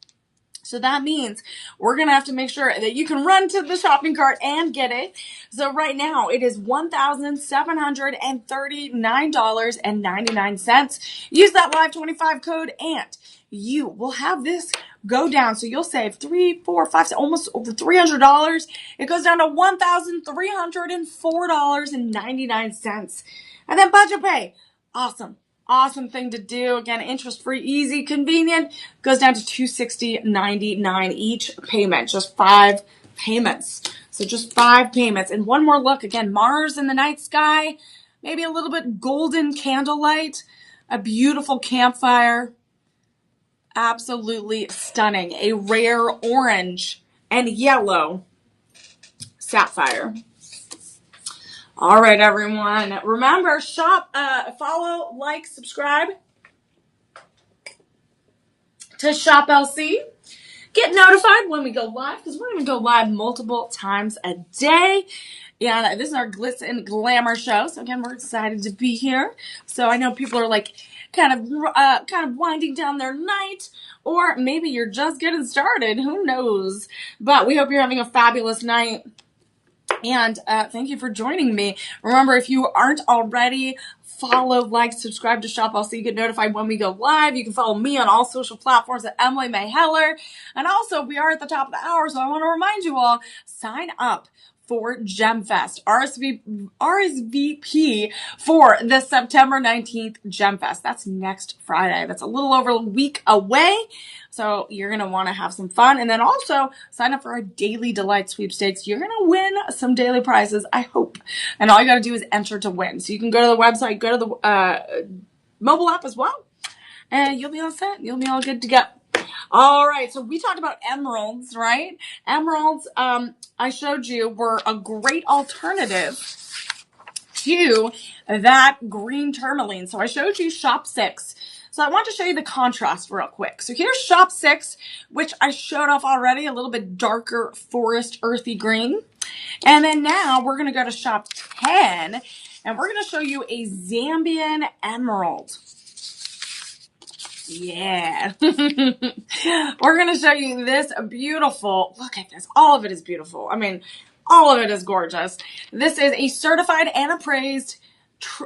So that means we're going to have to make sure that you can run to the shopping cart and get it. So right now it is $1,739.99. Use that live 25 code and you will have this go down. So you'll save almost over $300. It goes down to $1,304.99. And then budget pay. Awesome thing to do. Again, interest-free, easy, convenient. Goes down to $260.99 each payment. Just 5 payments. So just 5 payments. And one more look. Again, Mars in the night sky. Maybe a little bit golden candlelight. A beautiful campfire. Absolutely stunning. A rare orange and yellow sapphire. All right, everyone. Remember, shop, follow, like, subscribe to Shop LC. Get notified when we go live because we're going to go live multiple times a day. And this is our Glitz and Glamour show. So again, we're excited to be here. So I know people are like kind of winding down their night, or maybe you're just getting started. Who knows? But we hope you're having a fabulous night. And thank you for joining me. Remember, if you aren't already, follow, like, subscribe to Shop LC. You get notified when we go live. You can follow me on all social platforms at Emily Mae Heller. And also, we are at the top of the hour, so I want to remind you all, sign up for GemFest. RSVP for the September 19th GemFest. That's next Friday. That's a little over a week away. So you're going to want to have some fun. And then also sign up for our Daily Delight sweepstakes. You're going to win some daily prizes, I hope. And all you got to do is enter to win. So you can go to the website, go to the mobile app as well, and you'll be all set. You'll be all good to go. All right, so we talked about emeralds, right? Emeralds, I showed you, were a great alternative to that green tourmaline. So I showed you Shop 6. So I want to show you the contrast real quick. So here's Shop 6, which I showed off already, a little bit darker forest earthy green. And then now we're going to go to Shop 10, and we're going to show you a Zambian emerald. Yeah. We're going to show you this beautiful, look at this. All of it is beautiful. I mean, all of it is gorgeous. This is a certified and appraised,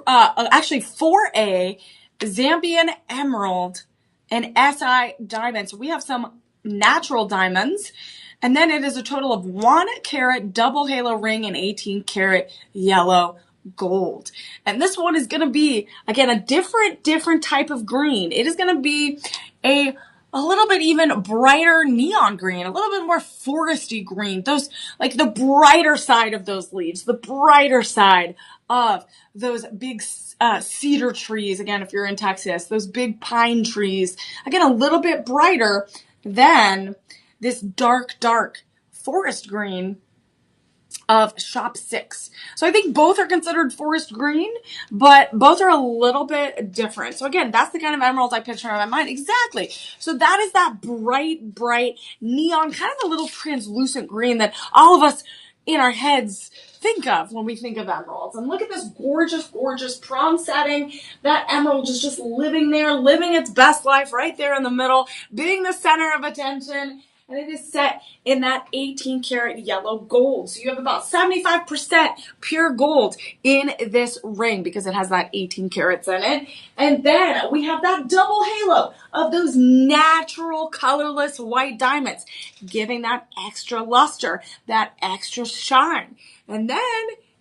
actually 4A Zambian emerald and SI diamond. So we have some natural diamonds. And then it is a total of 1 carat double halo ring and 18 carat yellow gold. And this one is going to be, again, a different type of green. It is going to be a little bit even brighter neon green, a little bit more foresty green. Those, like the brighter side of those leaves, the brighter side of those big cedar trees. Again, if you're in Texas, those big pine trees, again, a little bit brighter than this dark forest green of Shop 6. So I think both are considered forest green, but both are a little bit different. So again, that's the kind of emeralds I picture in my mind. Exactly. So that is that bright neon, kind of a little translucent green that all of us in our heads think of when we think of emeralds. And look at this gorgeous prom setting. That emerald is just living there, living its best life right there in the middle, being the center of attention. And it is set in that 18 karat yellow gold. So you have about 75% pure gold in this ring because it has that 18 carats in it. And then we have that double halo of those natural colorless white diamonds, giving that extra luster, that extra shine. And then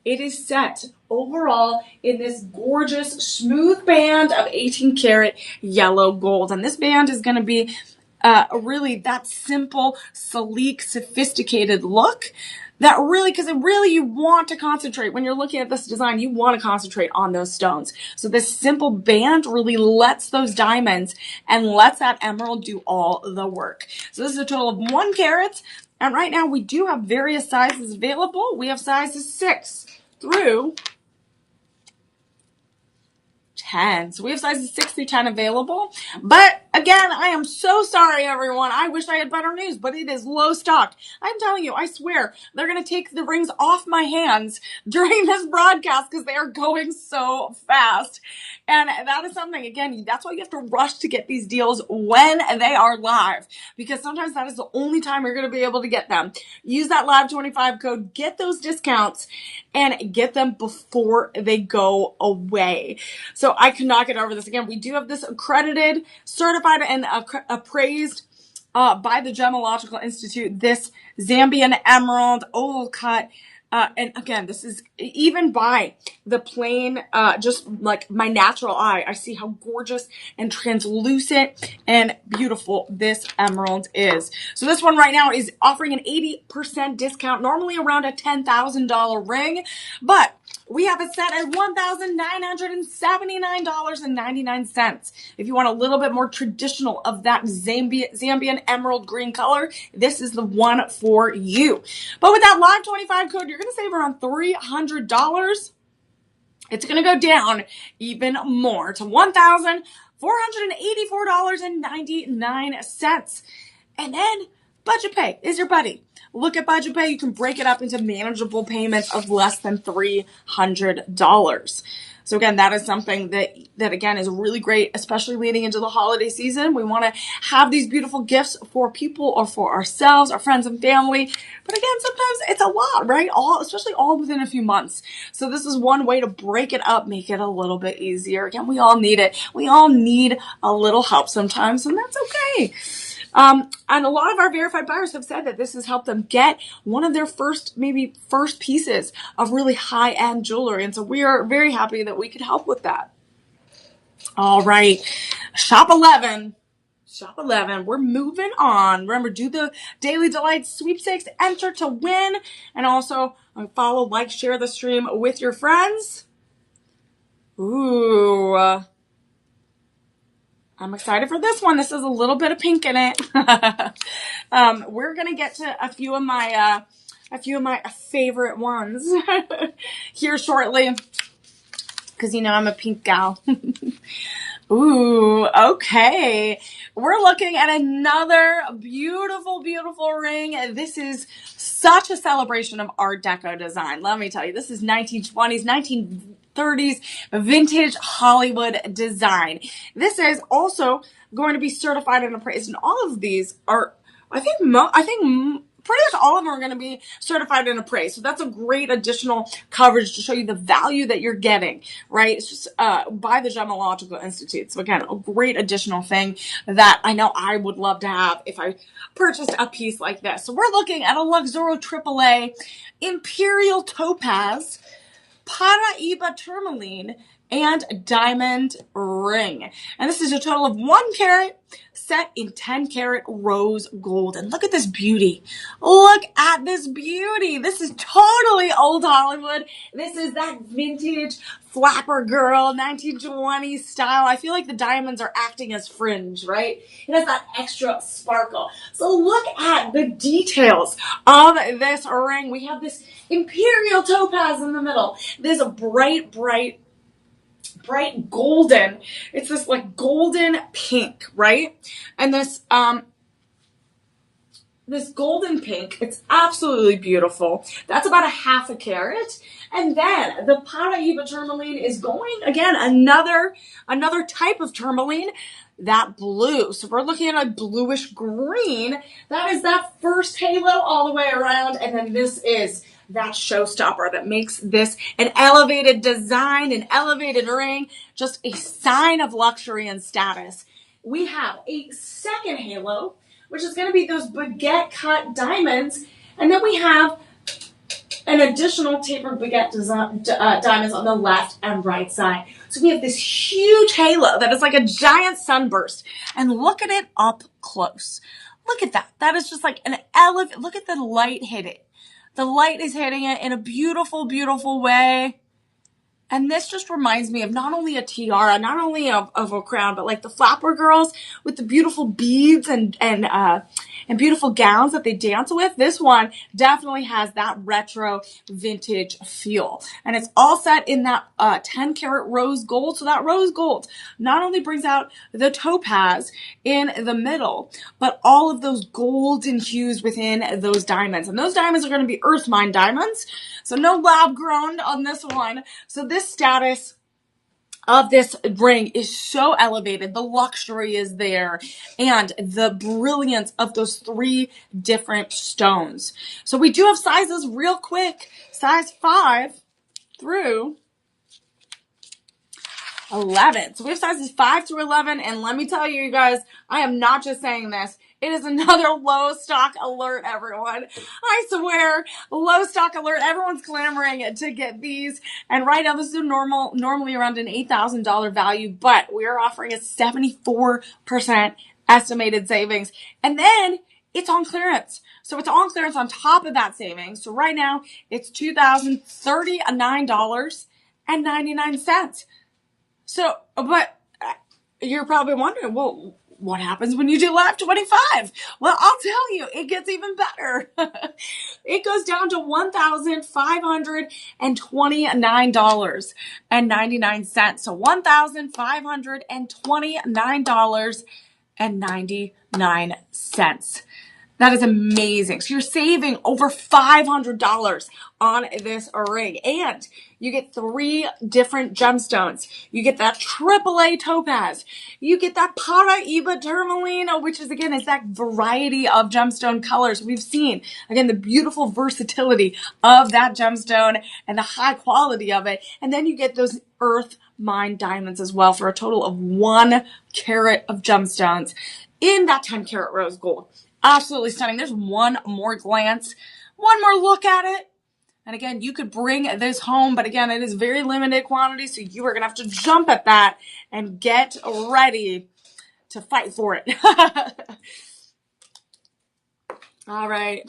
it is set overall in this gorgeous smooth band of 18 karat yellow gold. And this band is going to be really that simple, sleek, sophisticated look that really, because you want to concentrate when you're looking at this design, you want to concentrate on those stones. So this simple band really lets those diamonds and lets that emerald do all the work. So this is a total of 1 carat And right now we do have various sizes available. We have sizes 6 through 10. So we have sizes 6 through 10 available. But again, I am so sorry, everyone. I wish I had better news, but it is low stock. I'm telling you, I swear, they're going to take the rings off my hands during this broadcast because they are going so fast. And that is something, again, that's why you have to rush to get these deals when they are live, because sometimes that is the only time you're going to be able to get them. Use that Live25 code, get those discounts, and get them before they go away. So I cannot get over this. Again, we do have this accredited, certified, and appraised by the Gemological Institute, this Zambian emerald oval cut. And again, this is even by the plain, just like my natural eye, I see how gorgeous and translucent and beautiful this emerald is. So this one right now is offering an 80% discount, normally around a $10,000 ring, but we have it set at $1,979.99. If you want a little bit more traditional of that Zambian emerald green color, this is the one for you. But with that Live25 code, you're going to save around $300. It's going to go down even more to $1,484.99. And then Budget Pay is your buddy. Look at Budget Pay. You can break it up into manageable payments of less than $300. So again, that is something that again is really great, especially leading into the holiday season. We want to have these beautiful gifts for people or for ourselves, our friends and family. But again, sometimes it's a lot, right? Especially all within a few months. So this is one way to break it up, make it a little bit easier. Again, we all need it. We all need a little help sometimes, and that's okay. And a lot of our verified buyers have said that this has helped them get one of their first pieces of really high-end jewelry. And so we are very happy that we could help with that. All right. Shop 11. We're moving on. Remember, do the Daily Delight sweepstakes, enter to win, and also follow, like, share the stream with your friends. Ooh. I'm excited for this one. This is a little bit of pink in it. We're gonna get to a few of my favorite ones here shortly, because you know I'm a pink gal. Ooh, okay. We're looking at another beautiful, beautiful ring. This is such a celebration of Art Deco design. Let me tell you, this is 1920s, 1930s vintage Hollywood design. This is also going to be certified and appraised, and all of these are, I think pretty much all of them are going to be certified and appraised. So that's a great additional coverage to show you the value that you're getting, right? It's just by the Gemological Institute. So again, a great additional thing that I know I would love to have if I purchased a piece like this. So we're looking at a Luxoro AAA Imperial Topaz, Paraiba Tourmaline, and diamond ring. And this is a total of 1 carat set in 10 karat rose gold. And look at this beauty. Look at this beauty. This is totally old Hollywood. This is that vintage flapper girl, 1920s style. I feel like the diamonds are acting as fringe, right? It has that extra sparkle. So look at the details of this ring. We have this imperial topaz in the middle. There's a bright golden, it's this like golden pink, right? And this golden pink, it's absolutely beautiful. That's about a 1/2 carat. And then the Paraiba tourmaline is going, again, another type of tourmaline, that blue. So we're looking at a bluish green. That is that first halo all the way around. And then this is that showstopper that makes this an elevated design, an elevated ring, just a sign of luxury and status. We have a second halo, which is going to be those baguette cut diamonds. And then we have an additional tapered baguette diamonds on the left and right side. So we have this huge halo that is like a giant sunburst. And look at it up close. Look at that. That is just like an look at the light hit it. The light is hitting it in a beautiful, beautiful way. And this just reminds me of not only a tiara, not only of a crown, but like the flapper girls with the beautiful beads and beautiful gowns that they dance with. This one definitely has that retro vintage feel. And it's all set in that 10 karat rose gold. So that rose gold not only brings out the topaz in the middle, but all of those golden hues within those diamonds. And those diamonds are going to be earth mine diamonds. So no lab grown on this one. So this status of this ring is so elevated. The luxury is there and the brilliance of those 3 different stones. So we do have sizes real quick. Size 5 through 11. So we have sizes 5 through 11. And let me tell you, you guys, I am not just saying this. It is another low stock alert, everyone. I swear, low stock alert. Everyone's clamoring to get these. And right now, this is normally around an $8,000 value, but we are offering a 74% estimated savings. And then it's on clearance. So it's on clearance on top of that savings. So right now, it's $2,039.99. So, but you're probably wondering, well, what happens when you do live 25? Well, I'll tell you, it gets even better. It goes down to $1,529.99. So $1,529.99. That is amazing. So you're saving over $500 on this ring. And you get 3 different gemstones. You get that AAA topaz. You get that Paraiba tourmaline, which is, again, is that variety of gemstone colors we've seen. Again, the beautiful versatility of that gemstone and the high quality of it. And then you get those earth mine diamonds as well for a total of 1 carat of gemstones in that 10 karat rose gold. Absolutely stunning. There's one more glance, one more look at it. And again, you could bring this home, but again, it is very limited quantity. So you are going to have to jump at that and get ready to fight for it. All right.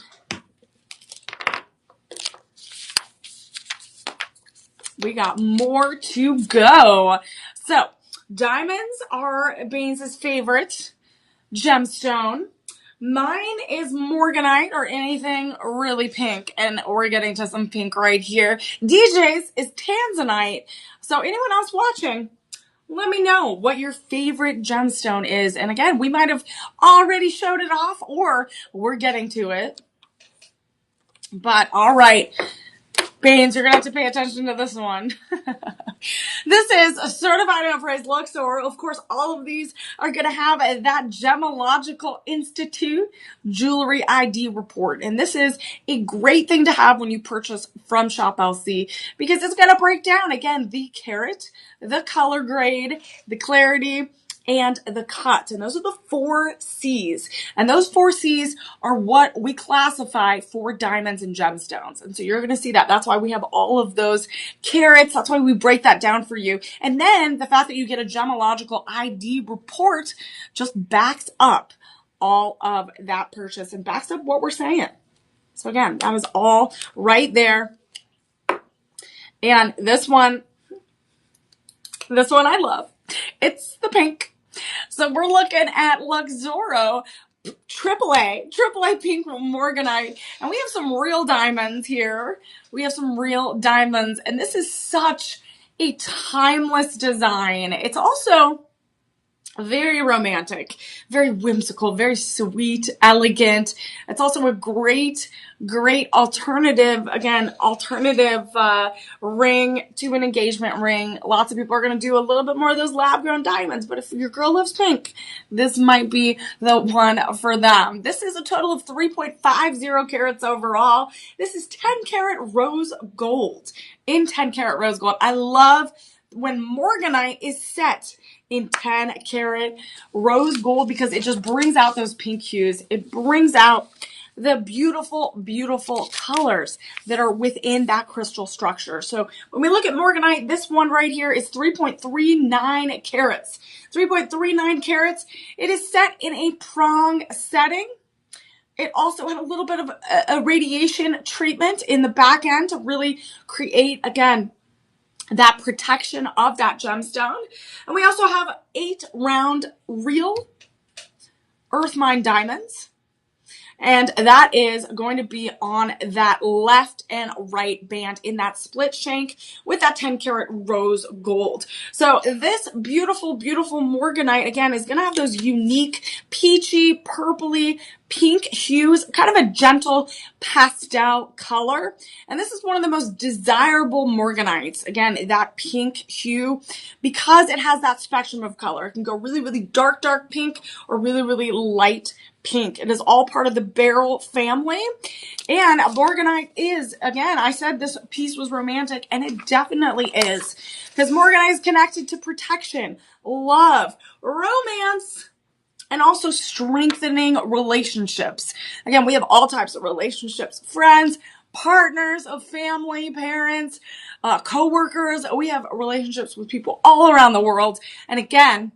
We got more to go. So diamonds are Baines' favorite gemstone. Mine is morganite or anything really pink, and we're getting to some pink right here. DJ's is tanzanite. So anyone else watching, let me know what your favorite gemstone is. And again, we might have already showed it off or we're getting to it. But all right, Baines, you're going to have to pay attention to this one. This is a certified and appraised look. So, of course, all of these are going to have that Gemological Institute jewelry ID report. And this is a great thing to have when you purchase from Shop LC because it's going to break down, again, the carat, the color grade, the clarity, and the cut. And those are the 4 C's. And those 4 C's are what we classify for diamonds and gemstones. And so you're going to see that. That's why we have all of those carats. That's why we break that down for you. And then the fact that you get a gemological ID report just backs up all of that purchase and backs up what we're saying. So again, that was all right there. And this one I love. It's the pink. So we're looking at Luxoro AAA pink morganite. And we have some real diamonds here. We have some real diamonds. And this is such a timeless design. It's also very romantic, very whimsical, very sweet, elegant. It's also a great alternative ring to an engagement ring. Lots of people are going to do a little bit more of those lab grown diamonds, but if your girl loves pink, this might be the one for them. This is a total of 3.50 carats overall. This is 10 karat rose gold in 10 karat rose gold. I love when morganite is set in 10 karat rose gold because it just brings out those pink hues. It brings out the beautiful, beautiful colors that are within that crystal structure. So when we look at morganite, this one right here is 3.39 carats. 3.39 carats. It is set in a prong setting. It also had a little bit of a radiation treatment in the back end to really create, again, that protection of that gemstone. And we also have 8 round real earth mine diamonds. And that is going to be on that left and right band in that split shank with that 10 karat rose gold. So this beautiful, beautiful morganite, again, is going to have those unique peachy, purpley, pink hues, kind of a gentle pastel color. And this is one of the most desirable morganites. Again, that pink hue, because it has that spectrum of color. It can go really, really dark, dark pink, or really, really light pink. It is all part of the beryl family. And morganite is, again, I said this piece was romantic, and it definitely is. Because morganite is connected to protection, love, romance, and also strengthening relationships. Again, we have all types of relationships, friends, partners of family, parents, co-workers. We have relationships with people all around the world. And again,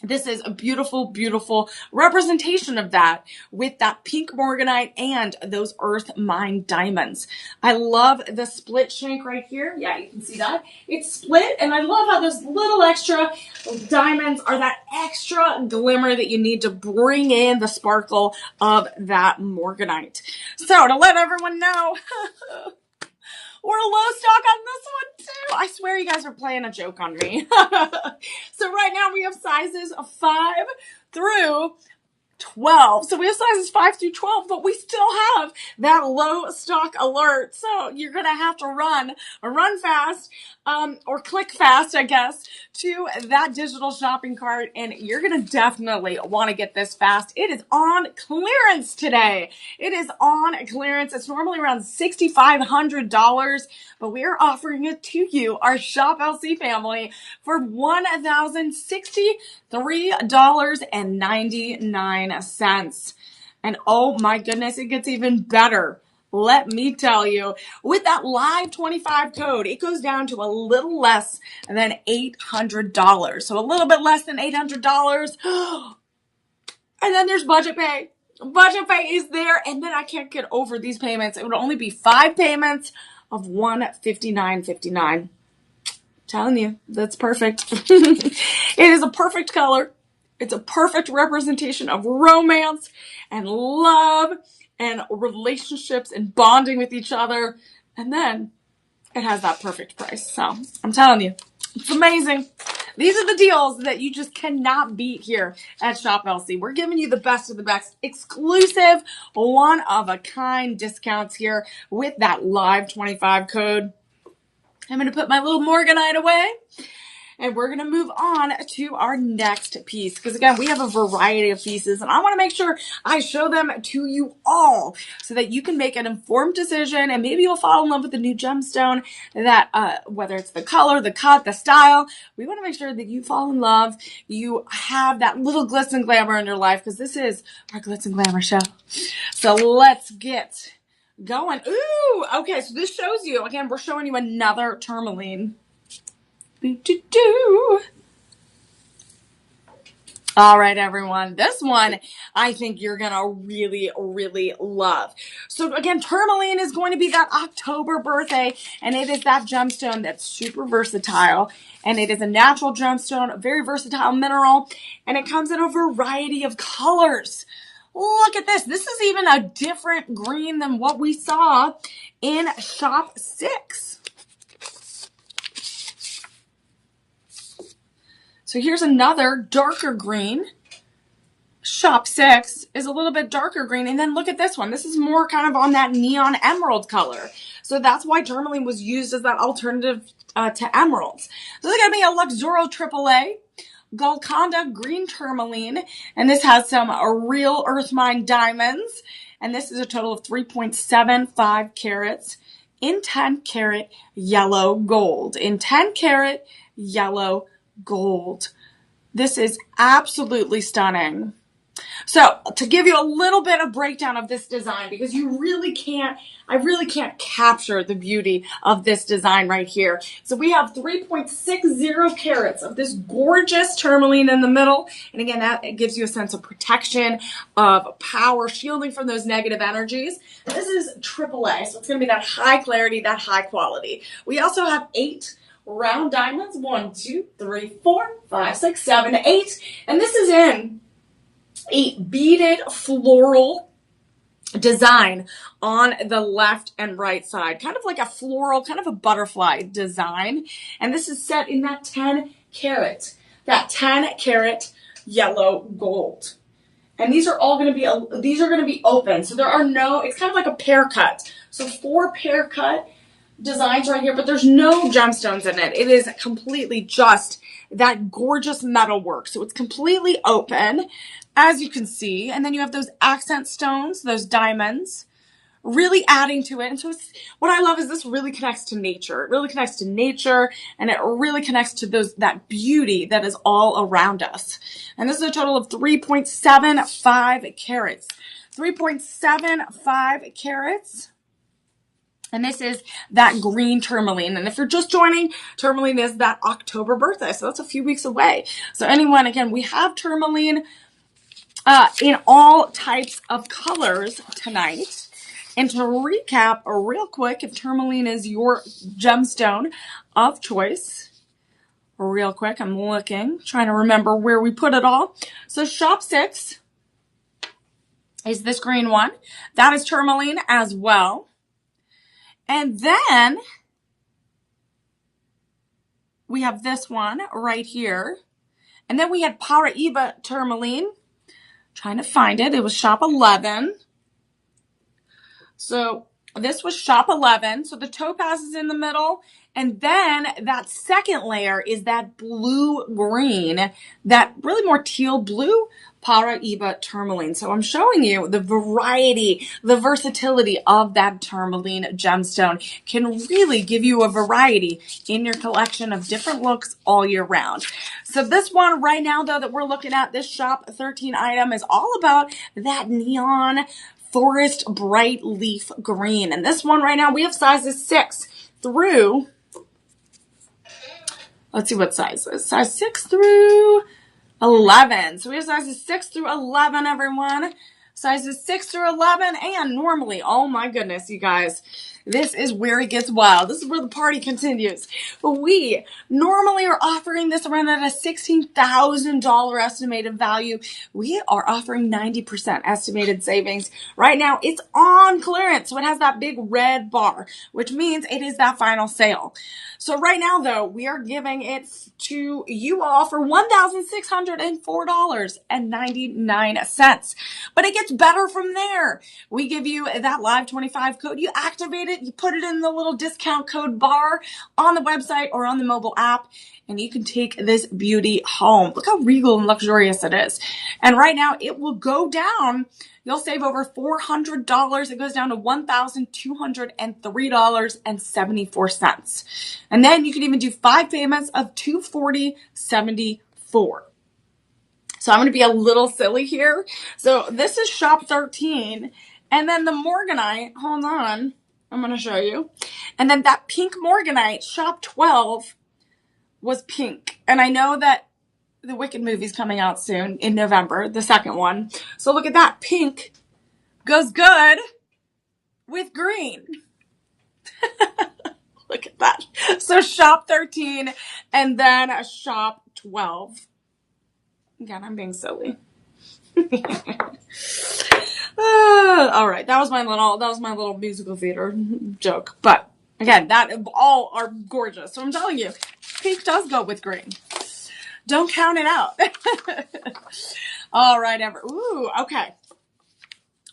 this is a beautiful, beautiful representation of that with that pink morganite and those earth mine diamonds. I love the split shank right here. Yeah, you can see that. It's split, and I love how those little extra diamonds are that extra glimmer that you need to bring in the sparkle of that morganite. So to let everyone know, we're low stock on this one too. I swear you guys are playing a joke on me. So right now we have sizes 5 through 12. So we have sizes 5 through 12, but we still have that low stock alert. So you're going to have to run fast, or click fast, I guess, to that digital shopping cart. And you're going to definitely want to get this fast. It is on clearance today. It is on clearance. It's normally around $6,500, but we are offering it to you, our Shop LC family, for $1,063.99. And oh my goodness, it gets even better. Let me tell you, with that live 25 code, it goes down to a little less than $800. So a little bit less than $800. And then there's budget pay. Budget pay is there. And then I can't get over these payments. It would only be 5 payments of $159.59. Telling you, that's perfect. It is a perfect color. It's a perfect representation of romance and love and relationships and bonding with each other. And then it has that perfect price. So I'm telling you, it's amazing. These are the deals that you just cannot beat here at Shop LC. We're giving you the best of the best, exclusive, one-of-a-kind discounts here with that live 25 code. I'm going to put my little morganite away, and we're going to move on to our next piece. Because again, we have a variety of pieces, and I want to make sure I show them to you all so that you can make an informed decision, and maybe you'll fall in love with the new gemstone that, whether it's the color, the cut, the style, we want to make sure that you fall in love. You have that little glitz and glamour in your life, because this is our Glitz and Glamour show. So let's get going. Ooh, okay, so this shows you, again, we're showing you another tourmaline. All right, everyone. This one, I think you're going to really, really love. So again, tourmaline is going to be that October birthday, and it is that gemstone that's super versatile, and it is a natural gemstone, a very versatile mineral, and it comes in a variety of colors. Look at this. This is even a different green than what we saw in Shop 6. So here's another darker green. Shop 6 is a little bit darker green. And then look at this one. This is more kind of on that neon emerald color. So that's why tourmaline was used as that alternative to emeralds. So this is going to be a Luxuro AAA. Golconda green tourmaline, and this has some real earth mine diamonds, and this is a total of 3.75 carats in 10 karat yellow gold. In 10 karat yellow gold. This is absolutely stunning. So to give you a little bit of breakdown of this design, because I really can't capture the beauty of this design right here. So we have 3.60 carats of this gorgeous tourmaline in the middle. And again, that gives you a sense of protection, of power, shielding from those negative energies. This is AAA, so it's going to be that high clarity, that high quality. We also have 8 round diamonds. 1, 2, 3, 4, 5, 6, 7, 8. And this is in a beaded floral design on the left and right side, kind of like a floral, kind of a butterfly design. And this is set in that 10 karat yellow gold. And these are all going to be open. So there are no, it's kind of like a pear cut. So 4 pear cut designs right here, but there's no gemstones in it. It is completely just that gorgeous metal work. So it's completely open, as you can see. And then you have those accent stones, those diamonds, really adding to it. And so what I love is this really connects to nature. It really connects to nature, and it really connects to that beauty that is all around us. And this is a total of 3.75 carats. 3.75 carats. And this is that green tourmaline. And if you're just joining, tourmaline is that October birthday. So that's a few weeks away. So anyone, again, we have tourmaline in all types of colors tonight. And to recap real quick, if tourmaline is your gemstone of choice, real quick, I'm looking, trying to remember where we put it all. So shop 6 is this green one. That is tourmaline as well. And then we have this one right here. And then we had Paraiba tourmaline. Trying to find it. It was shop 11. So this was shop 11. So the topaz is in the middle. And then that second layer is that blue green, that really more teal blue Paraiba tourmaline. So I'm showing you the variety, the versatility of that tourmaline gemstone can really give you a variety in your collection of different looks all year round. So this one right now, though, that we're looking at, this shop 13 item is all about that neon forest bright leaf green. And this one right now, we have sizes 6 through, let's see what size is. Size 6 through 11. So we have sizes 6 through 11, everyone. Sizes 6 through 11. And normally, oh my goodness, you guys, this is where it gets wild. This is where the party continues. But we normally are offering this around at a $16,000 estimated value. We are offering 90% estimated savings. Right now, it's on clearance. So it has that big red bar, which means it is that final sale. So right now, though, we are giving it to you all for $1,604.99. But it gets better from there. We give you that Live 25 code. You activate it, you put it in the little discount code bar on the website or on the mobile app, and you can take this beauty home. Look how regal and luxurious it is. And right now, it will go down. You'll save over $400. It goes down to $1,203.74. And then you can even do 5 payments of $240.74. So I'm going to be a little silly here. So this is shop 13. And then the Morganite, hold on, I'm going to show you. And then that pink Morganite, shop 12, was pink. And I know that the Wicked movie's coming out soon in November, the second one. So look at that. Pink goes good with green. Look at that. So shop 13 and then a shop 12. Again, I'm being silly. All right. That was my little musical theater joke. But again, that all are gorgeous. So I'm telling you, pink does go with green. Don't count it out. All right, ooh, okay.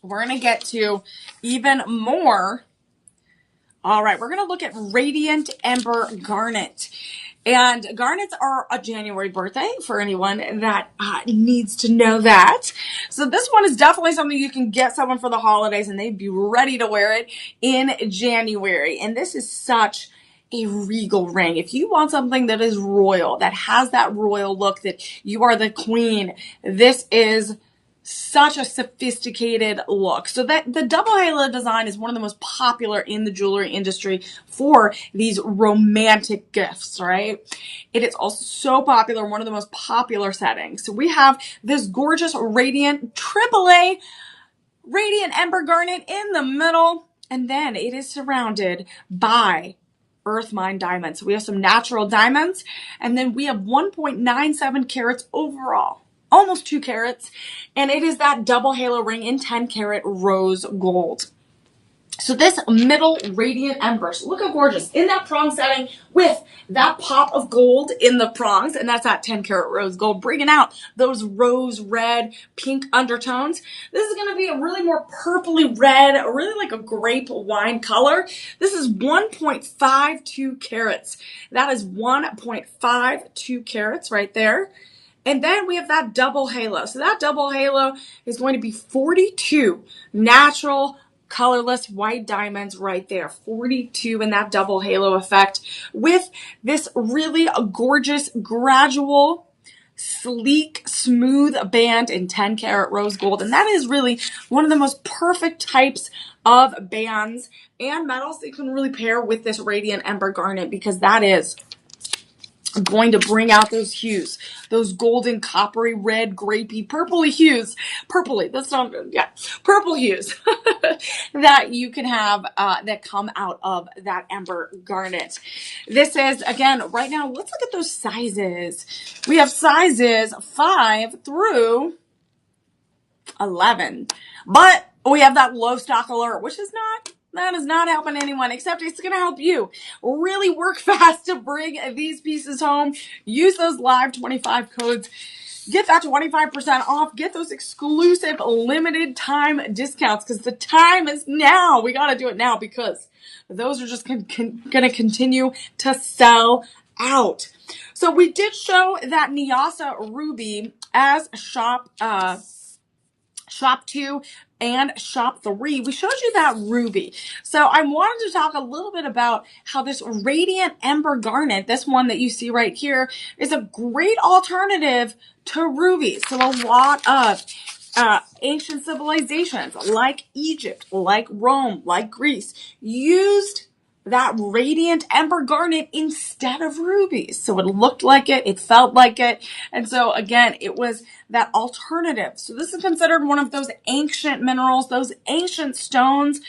We're going to get to even more. All right, we're going to look at Radiant Ember Garnet. And garnets are a January birthday for anyone that needs to know that. So this one is definitely something you can get someone for the holidays and they'd be ready to wear it in January. And this is such a regal ring. If you want something that is royal, that has that royal look, that you are the queen, this is such a sophisticated look. So that the double halo design is one of the most popular in the jewelry industry for these romantic gifts, right? It is also so popular, one of the most popular settings. So we have this gorgeous radiant AAA Radiant Ember Garnet in the middle, and then it is surrounded by earth mine diamonds. So we have some natural diamonds, and then we have 1.97 carats overall. Almost 2 carats. And it is that double halo ring in 10 karat rose gold. So this middle radiant ember, so look how gorgeous in that prong setting with that pop of gold in the prongs, and that's that 10 karat rose gold, bringing out those rose red, pink undertones. This is going to be a really more purpley red, really like a grape wine color. This is 1.52 carats. That is 1.52 carats right there. And then we have that double halo. So that double halo is going to be 42 natural colorless white diamonds right there. 42 in that double halo effect with this really gorgeous, gradual, sleek, smooth band in 10 karat rose gold. And that is really one of the most perfect types of bands and metals that you can really pair with this radiant ember garnet, because that is going to bring out those hues, those golden, coppery, red, grapey, purpley hues. Purpley, that's not good. Yeah, purple hues that you can have that come out of that ember garnet. This is, again, right now, let's look at those sizes. We have sizes 5 through 11, but we have that low stock alert, which is that is not helping anyone, except it's going to help you really work fast to bring these pieces home. Use those live 25 codes. Get that 25% off. Get those exclusive limited time discounts, because the time is now. We got to do it now, because those are just going to continue to sell out. So we did show that Nyasa Ruby as shop 2 and shop 3. We showed you that ruby. So I wanted to talk a little bit about how this radiant ember garnet, this one that you see right here, is a great alternative to rubies. So a lot of ancient civilizations like Egypt, like Rome, like Greece, used that radiant ember garnet instead of rubies. So it looked like it, it felt like it. And so again, it was that alternative. So this is considered one of those ancient minerals, those ancient stones.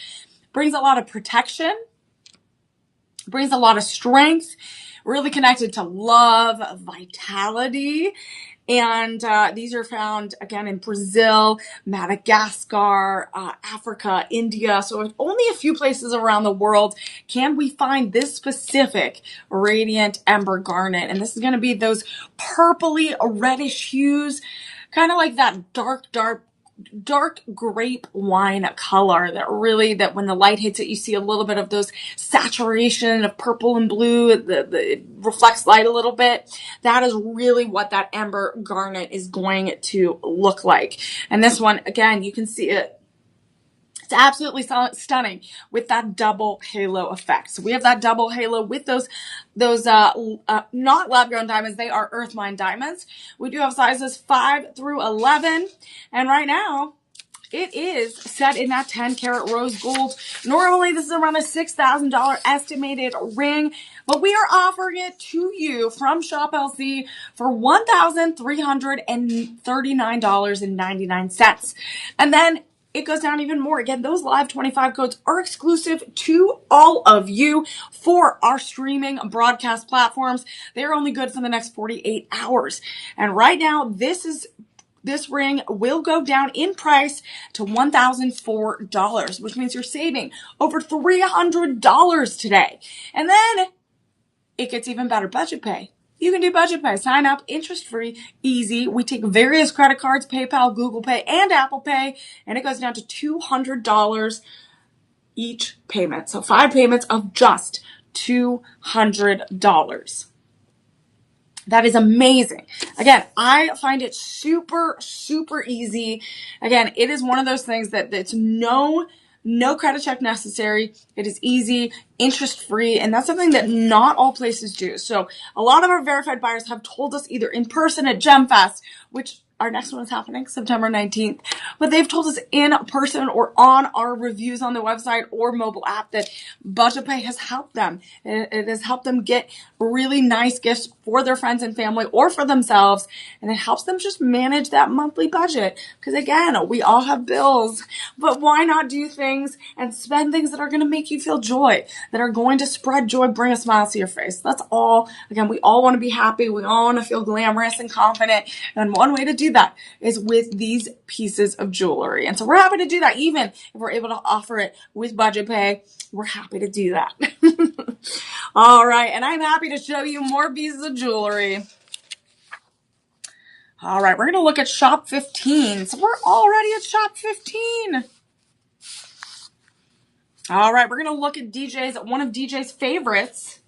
Brings a lot of protection, brings a lot of strength, really connected to love, vitality. And these are found, again, in Brazil, Madagascar, Africa, India. So only a few places around the world can we find this specific radiant ember garnet. And this is going to be those purpley reddish hues, kind of like that dark grape wine color that when the light hits it, you see a little bit of those saturation of purple and blue. It reflects light a little bit. That is really what that ember garnet is going to look like. And this one, again, you can see it. It's absolutely stunning with that double halo effect. So we have that double halo with those not lab-grown diamonds. They are earth mine diamonds. We do have sizes 5 through 11. And right now, it is set in that 10 karat rose gold. Normally, this is around a $6,000 estimated ring, but we are offering it to you from Shop LC for $1,339.99. And then it goes down even more. Again, those live 25 codes are exclusive to all of you for our streaming broadcast platforms. They're only good for the next 48 hours. And right now, this ring will go down in price to $1,004, which means you're saving over $300 today. And then it gets even better. Budget pay. You can do budget pay. Sign up, interest-free, easy. We take various credit cards, PayPal, Google Pay, and Apple Pay, and it goes down to $200 each payment. So 5 payments of just $200. That is amazing. Again, I find it super, super easy. Again, it is one of those things that it's no credit check necessary. It is easy, interest-free, and that's something that not all places do. So a lot of our verified buyers have told us either in person at GemFest, which our next one is happening September 19th, but they've told us in person or on our reviews on the website or mobile app that budget pay has helped them. It has helped them get really nice gifts for their friends and family or for themselves, and it helps them just manage that monthly budget. Because again, we all have bills, but why not do things and spend things that are going to make you feel joy, that are going to spread joy, bring a smile to your face. That's all. Again, we all want to be happy. We all want to feel glamorous and confident. And one way to do that is with these pieces of jewelry. And so we're happy to do that. Even if we're able to offer it with budget pay, we're happy to do that. All right. And I'm happy to show you more pieces of jewelry. All right. We're going to look at shop 15. So we're already at shop 15. All right, we're going to look at one of DJ's favorites.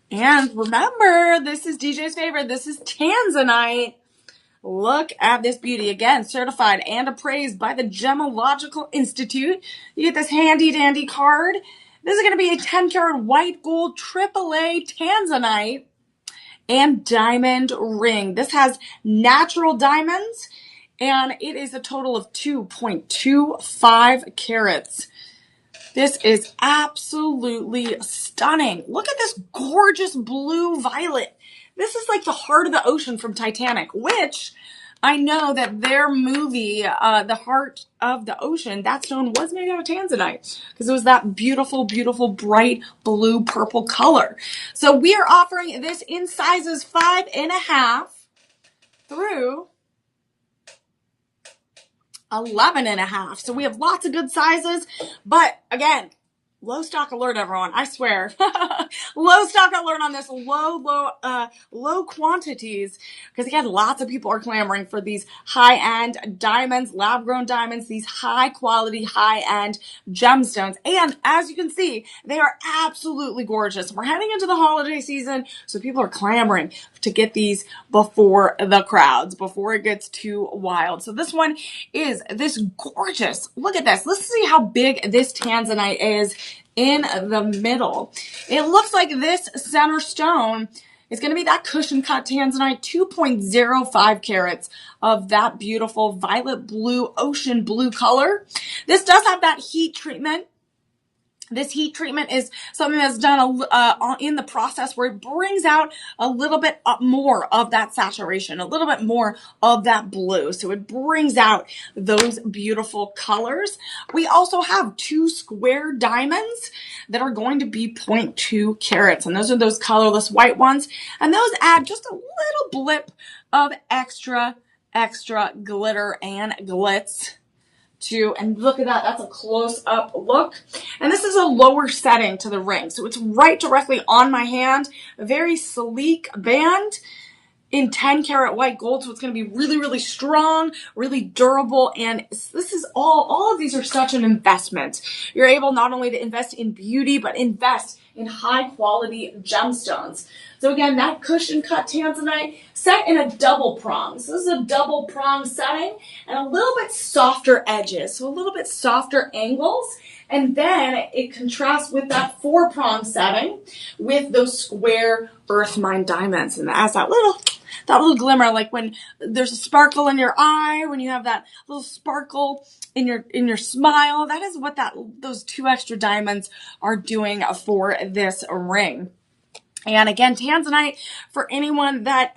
And remember, this is DJ's favorite. This is Tanzanite. Look at this beauty. Again, certified and appraised by the Gemological Institute. You get this handy dandy card. This is going to be a 10 karat white gold AAA Tanzanite and diamond ring. This has natural diamonds. And it is a total of 2.25 carats. This is absolutely stunning. Look at this gorgeous blue violet. This is like the heart of the ocean from Titanic, which I know that their movie, The Heart of the Ocean, that stone was made out of Tanzanite because it was that beautiful, beautiful, bright blue purple color. So we are offering this in sizes 5.5 through 11.5. So we have lots of good sizes, but again, low stock alert, everyone. I swear. Low stock alert on this. Low quantities. Because again, lots of people are clamoring for these high-end diamonds, lab-grown diamonds, these high-quality, high-end gemstones. And as you can see, they are absolutely gorgeous. We're heading into the holiday season, so people are clamoring to get these before the crowds, before it gets too wild. So this one is this gorgeous. Look at this. Let's see how big this Tanzanite is in the middle. It looks like this center stone is going to be that cushion cut Tanzanite, 2.05 carats of that beautiful violet blue, ocean blue color. This does have that heat treatment. This heat treatment is something that's done in the process where it brings out a little bit more of that saturation, a little bit more of that blue. So it brings out those beautiful colors. We also have 2 square diamonds that are going to be 0.2 carats. And those are those colorless white ones. And those add just a little blip of extra glitter and glitz. And look at that. That's a close-up look. And this is a lower setting to the ring. So it's right directly on my hand. A very sleek band in 10 karat white gold. So it's going to be really, really strong, really durable. And this is all of these are such an investment. You're able not only to invest in beauty, but invest in high quality gemstones. So again, that cushion cut Tanzanite set in a double prong. So this is a double prong setting and a little bit softer edges. So a little bit softer angles. And then it contrasts with that 4-prong setting with those square earth mine diamonds. And it adds that little glimmer, like when there's a sparkle in your eye, when you have that little sparkle in your smile. That is what those 2 extra diamonds are doing for this ring. And again, Tanzanite, for anyone that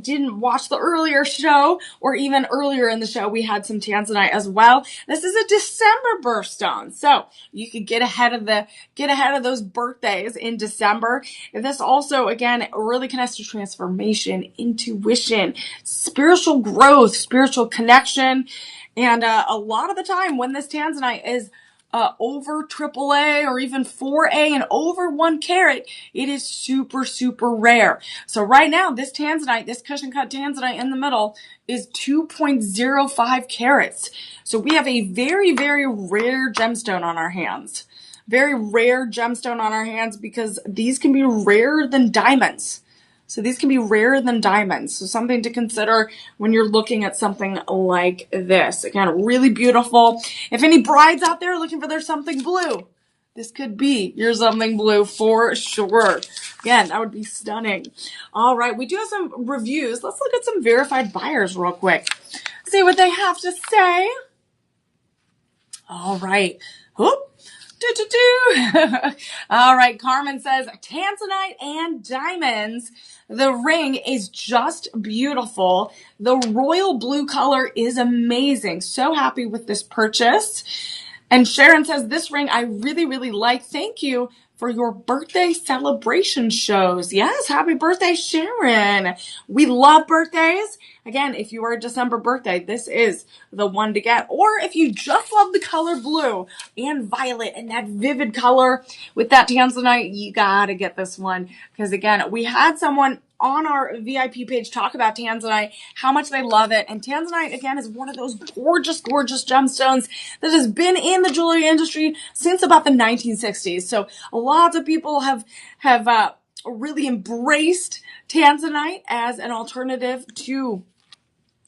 didn't watch the earlier show, or even earlier in the show, we had some Tanzanite as well. This is a December birthstone, so you could get ahead of those birthdays in December. And this also, again, really connects to transformation, intuition, spiritual growth, spiritual connection. And a lot of the time when this Tanzanite is over AAA or even 4A and over 1 carat, it is super, super rare. So right now, this Tanzanite, this cushion cut Tanzanite in the middle is 2.05 carats. So we have a very, very rare gemstone on our hands. Very rare gemstone on our hands because these can be rarer than diamonds. So these can be rarer than diamonds. So something to consider when you're looking at something like this. Again, really beautiful. If any brides out there are looking for their something blue, this could be your something blue for sure. Again, that would be stunning. All right, we do have some reviews. Let's look at some verified buyers real quick. See what they have to say. All right. Whoop. All right, Carmen says, Tanzanite and diamonds. The ring is just beautiful. The royal blue color is amazing. So happy with this purchase. And Sharon says, this ring I really, really like. Thank you for your birthday celebration shows. Yes, happy birthday, Sharon. We love birthdays. Again, if you are a December birthday, this is the one to get. Or if you just love the color blue and violet and that vivid color with that tanzanite, you gotta get this one. Because again, we had someone on our VIP page talk about tanzanite, how much they love it. And tanzanite, again, is one of those gorgeous, gorgeous gemstones that has been in the jewelry industry since about the 1960s. So lots of people have really embraced tanzanite as an alternative to,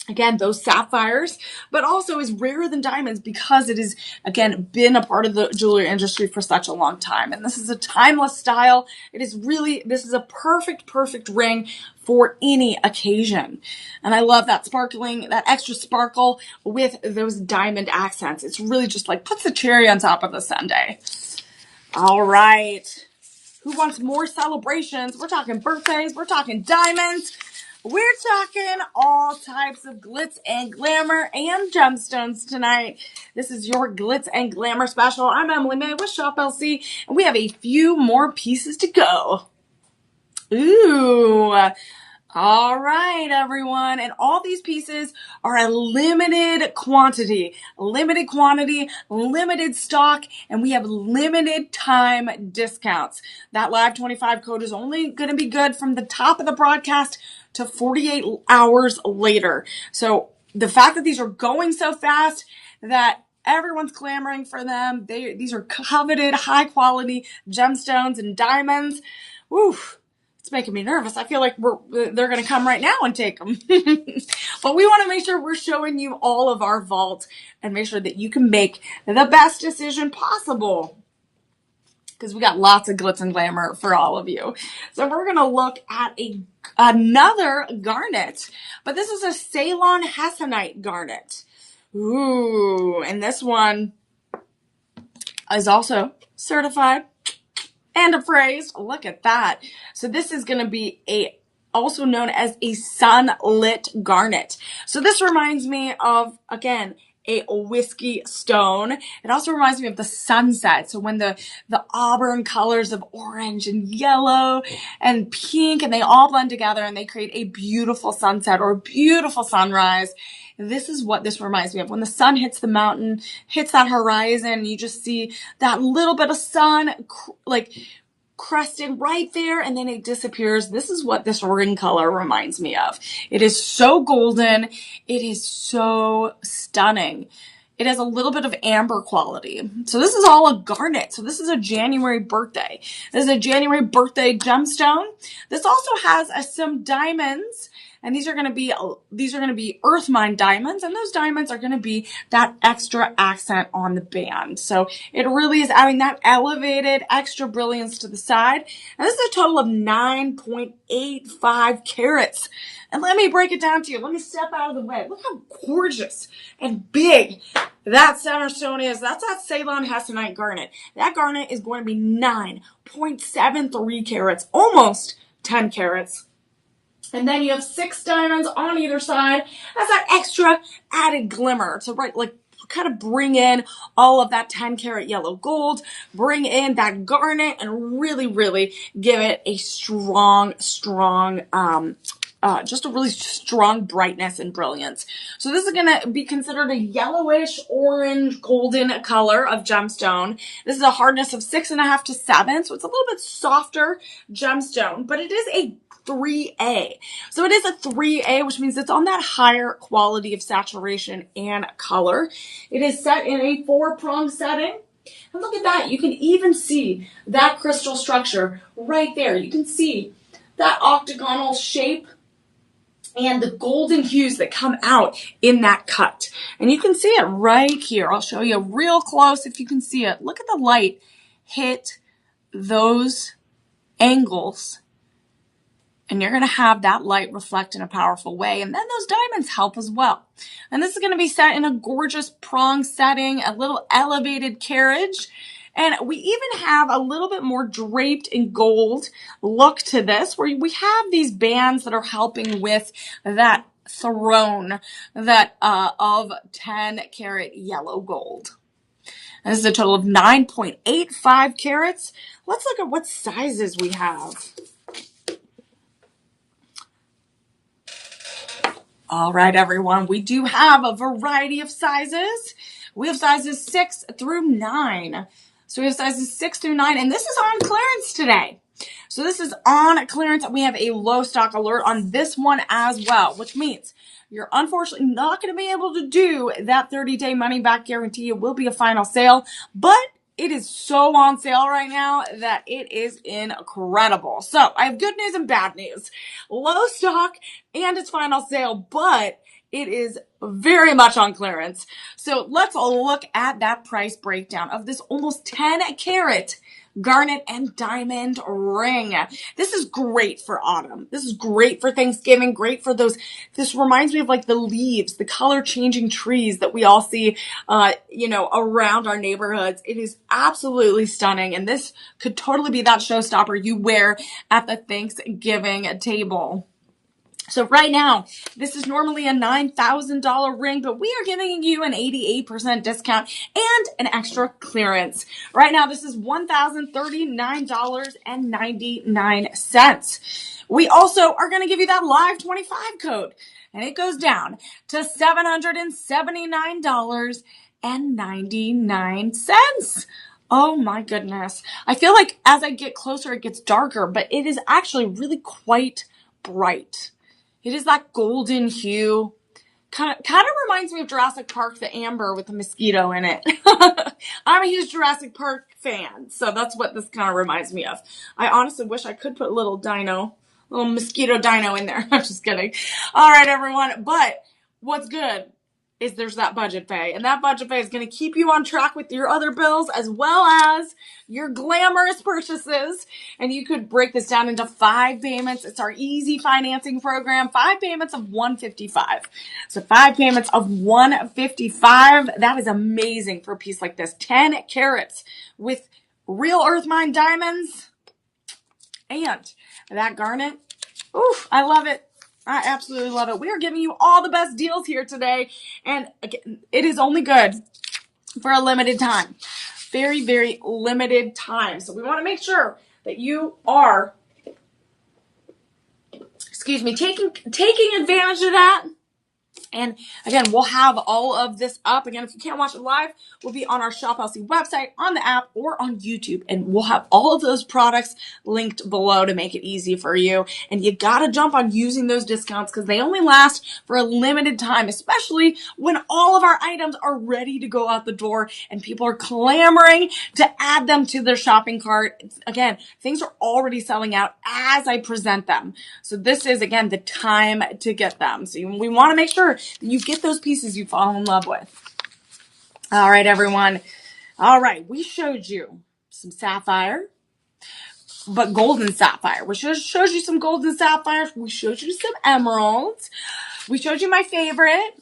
again, those sapphires, but also is rarer than diamonds because it has, again, been a part of the jewelry industry for such a long time. And this is a timeless style. This is a perfect, perfect ring for any occasion. And I love that sparkling, that extra sparkle with those diamond accents. It's really just like puts the cherry on top of the sundae. All right. Who wants more celebrations? We're talking birthdays. We're talking diamonds. We're talking all types of glitz and glamour and gemstones tonight. This is your Glitz and Glamour special. I'm Emily Mae with Shop LC, and we have a few more pieces to go. Ooh. All right, everyone. And all these pieces are a limited quantity, limited stock, and we have limited time discounts. That Live 25 code is only going to be good from the top of the broadcast to 48 hours later. So the fact that these are going so fast that everyone's clamoring for them, these are coveted, high quality gemstones and diamonds. Oof. It's making me nervous. I feel like they're going to come right now and take them. But we want to make sure we're showing you all of our vault and make sure that you can make the best decision possible, because we got lots of glitz and glamour for all of you. So we're going to look at another garnet, but this is a Ceylon Hessonite garnet. Ooh, and this one is also certified and appraised. Look at that. So this is going to be also known as a sunlit garnet. So this reminds me of, again, a whiskey stone. It also reminds me of the sunset. So when the auburn colors of orange and yellow and pink, and they all blend together and they create a beautiful sunset or a beautiful sunrise. This is what this reminds me of. When the sun hits the mountain, hits that horizon, you just see that little bit of sun crusted right there, and then it disappears. This is what this ring color reminds me of. It is so golden. It is so stunning. It has a little bit of amber quality. So this is all a garnet. So this is a January birthday. This is a January birthday gemstone. This also has some diamonds. And these are going to be earth mine diamonds, and those diamonds are going to be that extra accent on the band. So it really is adding that elevated extra brilliance to the side. And this is a total of 9.85 carats. And let me break it down to you. Let me step out of the way. Look how gorgeous and big that center stone is. That's that Ceylon Hessonite garnet. That garnet is going to be 9.73 carats, almost 10 carats. And then you have 6 diamonds on either side. That's that extra added glimmer to kind of bring in all of that 10 karat yellow gold, bring in that garnet, and really, really give it a strong, just a really strong brightness and brilliance. So this is going to be considered a yellowish, orange, golden color of gemstone. This is a hardness of 6.5 to 7, so it's a little bit softer gemstone, but it is a 3A. So it is a 3A, which means it's on that higher quality of saturation and color. It is set in a 4-prong setting. And look at that. You can even see that crystal structure right there. You can see that octagonal shape and the golden hues that come out in that cut. And you can see it right here. I'll show you real close if you can see it. Look at the light hit those angles, and you're going to have that light reflect in a powerful way. And then those diamonds help as well. And this is going to be set in a gorgeous prong setting, a little elevated carriage. And we even have a little bit more draped in gold look to this, where we have these bands that are helping with that throne of 10 karat yellow gold. This is a total of 9.85 carats. Let's look at what sizes we have. All right, everyone. We do have a variety of sizes. We have sizes 6 through 9. So we have sizes 6 through 9, and this is on clearance today. So this is on clearance. We have a low stock alert on this one as well, which means you're unfortunately not going to be able to do that 30-day money-back guarantee. It will be a final sale, but it is so on sale right now that it is incredible. So I have good news and bad news. Low stock and it's final sale, but it is very much on clearance. So let's look at that price breakdown of this almost 10 carat garnet and diamond ring. This is great for autumn. This is great for Thanksgiving, great for those. This reminds me of like the leaves, the color changing trees that we all see, around our neighborhoods. It is absolutely stunning. And this could totally be that showstopper you wear at the Thanksgiving table. So right now, this is normally a $9,000 ring, but we are giving you an 88% discount and an extra clearance. Right now, this is $1,039.99. We also are going to give you that live 25 code, and it goes down to $779.99. Oh my goodness. I feel like as I get closer, it gets darker, but it is actually really quite bright. It is that golden hue. Kind of reminds me of Jurassic Park, the amber with the mosquito in it. I'm a huge Jurassic Park fan, so that's what this kind of reminds me of. I honestly wish I could put a little mosquito dino in there. I'm just kidding. All right, everyone. But what's good is there's that budget pay, and that budget pay is going to keep you on track with your other bills as well as your glamorous purchases. And you could break this down into 5 payments. It's our easy financing program, 5 payments of $155. So 5 payments of $155. That is amazing for a piece like this. 10 carats with real earth mine diamonds and that garnet. Oof, I love it. I absolutely love it. We are giving you all the best deals here today. And again, it is only good for a limited time. Very, very limited time. So we want to make sure that you are, taking advantage of that. And again, we'll have all of this up. Again, if you can't watch it live, we'll be on our Shop LC website, on the app, or on YouTube. And we'll have all of those products linked below to make it easy for you. And you got to jump on using those discounts because they only last for a limited time, especially when all of our items are ready to go out the door and people are clamoring to add them to their shopping cart. Again, things are already selling out as I present them. So this is, again, the time to get them. So we want to make sure you get those pieces you fall in love with. All right, everyone. All right, we showed you some sapphire, but golden sapphire. We showed you some golden sapphires. We showed you some emeralds. We showed you my favorite,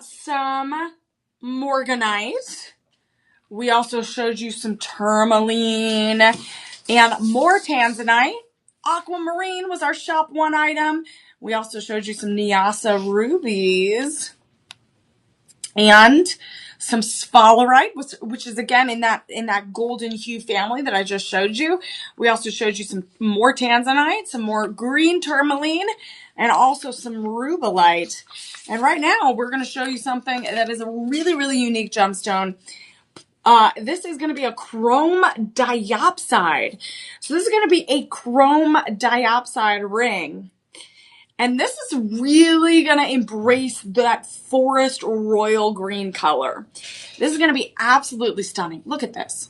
some morganite. We also showed you some tourmaline and more tanzanite. Aquamarine was our shop 1 item. We also showed you some Nyassa rubies and some sphalerite, which is again in that golden hue family that I just showed you. We also showed you some more tanzanite, some more green tourmaline, and also some rubellite. And right now we're going to show you something that is a really, really unique gemstone. This is going to be a chrome diopside. So this is going to be a chrome diopside ring. And this is really going to embrace that forest royal green color. This is going to be absolutely stunning. Look at this.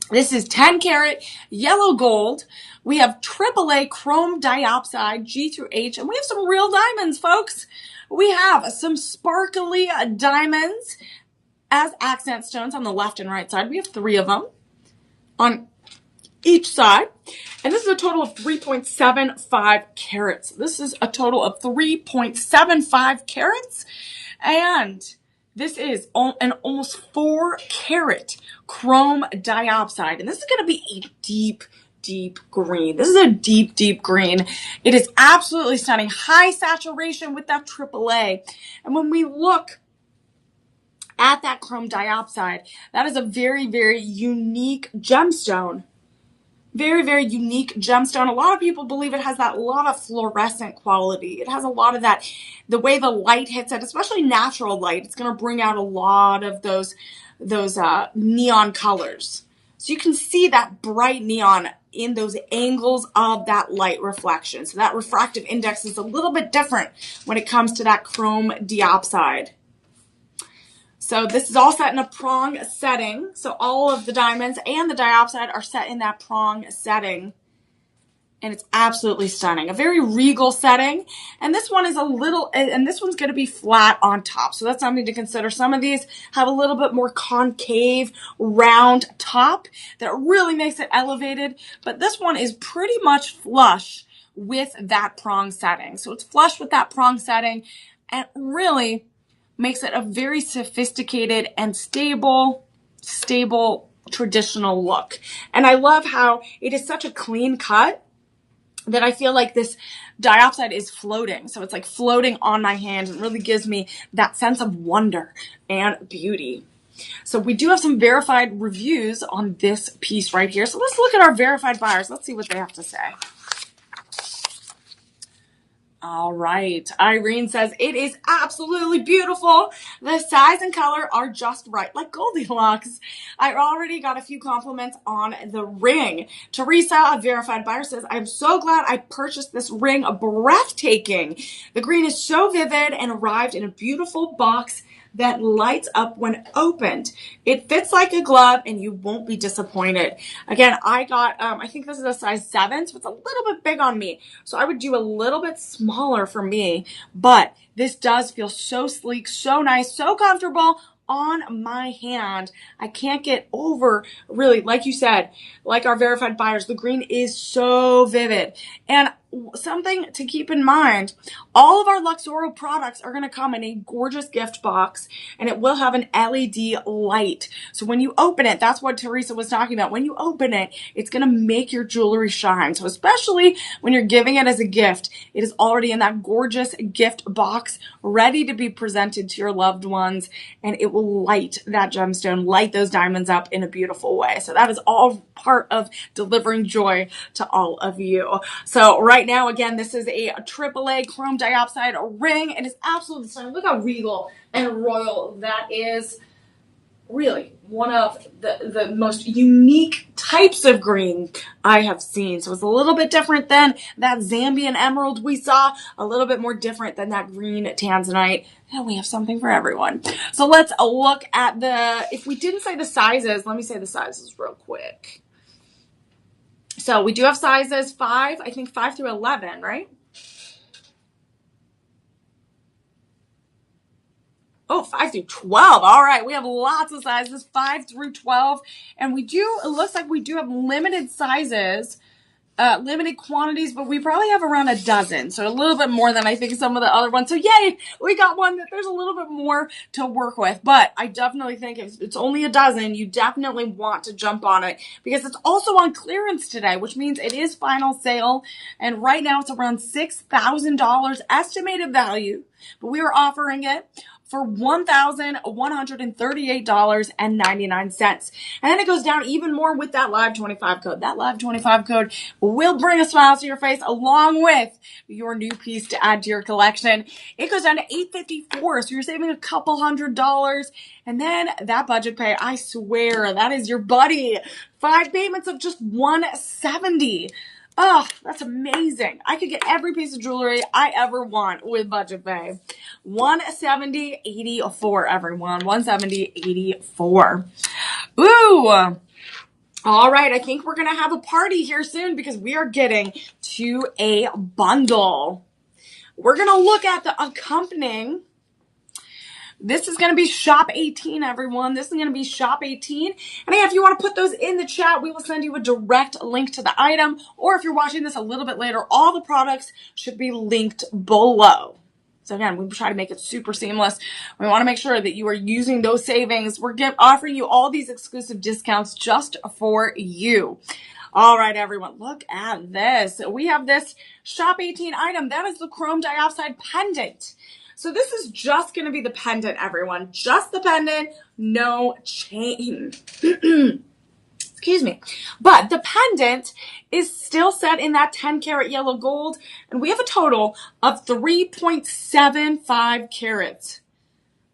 This is 10 karat yellow gold. We have AAA chrome diopside G through H, and we have some real diamonds, folks. We have some sparkly diamonds as accent stones on the left and right side. We have 3 of them on each side. And this is a total of 3.75 carats. This is a total of 3.75 carats. And this is an almost 4 carat chrome diopside. And this is going to be a deep, deep green. This is a deep, deep green. It is absolutely stunning. High saturation with that AAA. And when we look at that chrome diopside. That is a very, very unique gemstone. Very, very unique gemstone. A lot of people believe it has that lot of fluorescent quality. It has a lot of that, the way the light hits it, especially natural light, it's going to bring out a lot of those neon colors. So you can see that bright neon in those angles of that light reflection. So that refractive index is a little bit different when it comes to that chrome diopside. So this is all set in a prong setting. So all of the diamonds and the diopside are set in that prong setting. And it's absolutely stunning. A very regal setting. And this one is this one's going to be flat on top. So that's something to consider. Some of these have a little bit more concave, round top that really makes it elevated. But this one is pretty much flush with that prong setting. So it's flush with that prong setting and really makes it a very sophisticated and stable traditional look. And I love how it is such a clean cut that I feel like this diopside is floating. So it's like floating on my hand and really gives me that sense of wonder and beauty. So we do have some verified reviews on this piece right here. So let's look at our verified buyers. Let's see what they have to say. All right. Irene says, it is absolutely beautiful. The size and color are just right, like Goldilocks. I already got a few compliments on the ring. Teresa, a verified buyer, says, I'm so glad I purchased this ring. Breathtaking. The green is so vivid and arrived in a beautiful box that lights up when opened. It fits like a glove and you won't be disappointed. Again, I got, I think this is a size 7, so it's a little bit big on me. So I would do a little bit smaller for me, but this does feel so sleek, so nice, so comfortable on my hand. I can't get over, really, like you said, like our verified buyers, the green is so vivid. And something to keep in mind, all of our Luxoro products are going to come in a gorgeous gift box, and it will have an LED light. So when you open it, that's what Teresa was talking about. When you open it, it's going to make your jewelry shine. So especially when you're giving it as a gift, it is already in that gorgeous gift box, ready to be presented to your loved ones, and it will light that gemstone, light those diamonds up in a beautiful way. So that is all part of delivering joy to all of you. So right now, again, this is a AAA chrome diopside ring. It is absolutely stunning. Look how regal and royal that is. Really one of the most unique types of green I have seen. So it's a little bit different than that Zambian emerald we saw, a little bit more different than that green tanzanite. And we have something for everyone. So let's look at if we didn't say the sizes, let me say the sizes real quick. So we do have sizes 5 through 11, right? Oh, 5 through 12. All right. We have lots of sizes, 5 through 12. And it looks like we do have limited sizes, limited quantities, but we probably have around a dozen. So a little bit more than I think some of the other ones. So yay, we got one that there's a little bit more to work with. But I definitely think if it's only a dozen, you definitely want to jump on it because it's also on clearance today, which means it is final sale. And right now it's around $6,000 estimated value, but we are offering it for $1,138.99. And then it goes down even more with that Live 25 code. That Live 25 code will bring a smile to your face along with your new piece to add to your collection. It goes down to $854, so you're saving a couple $100. And then that budget pay, I swear, that is your buddy. 5 payments of just $170. Oh, that's amazing. I could get every piece of jewelry I ever want with budget pay. $170.84, everyone. $170.84. Ooh. All right. I think we're going to have a party here soon because we are getting to a bundle. We're going to look at the accompanying. This is going to be Shop 18, everyone. This is going to be Shop 18. And if you want to put those in the chat, we will send you a direct link to the item. Or if you're watching this a little bit later, all the products should be linked below. So again, we try to make it super seamless. We want to make sure that you are using those savings. We're offering you all these exclusive discounts just for you. All right, everyone, look at this. We have this Shop 18 item. That is the chrome diopside pendant. So this is just going to be the pendant, everyone. Just the pendant, no chain. Excuse me. But the pendant is still set in that 10 karat yellow gold, and we have a total of 3.75 carats.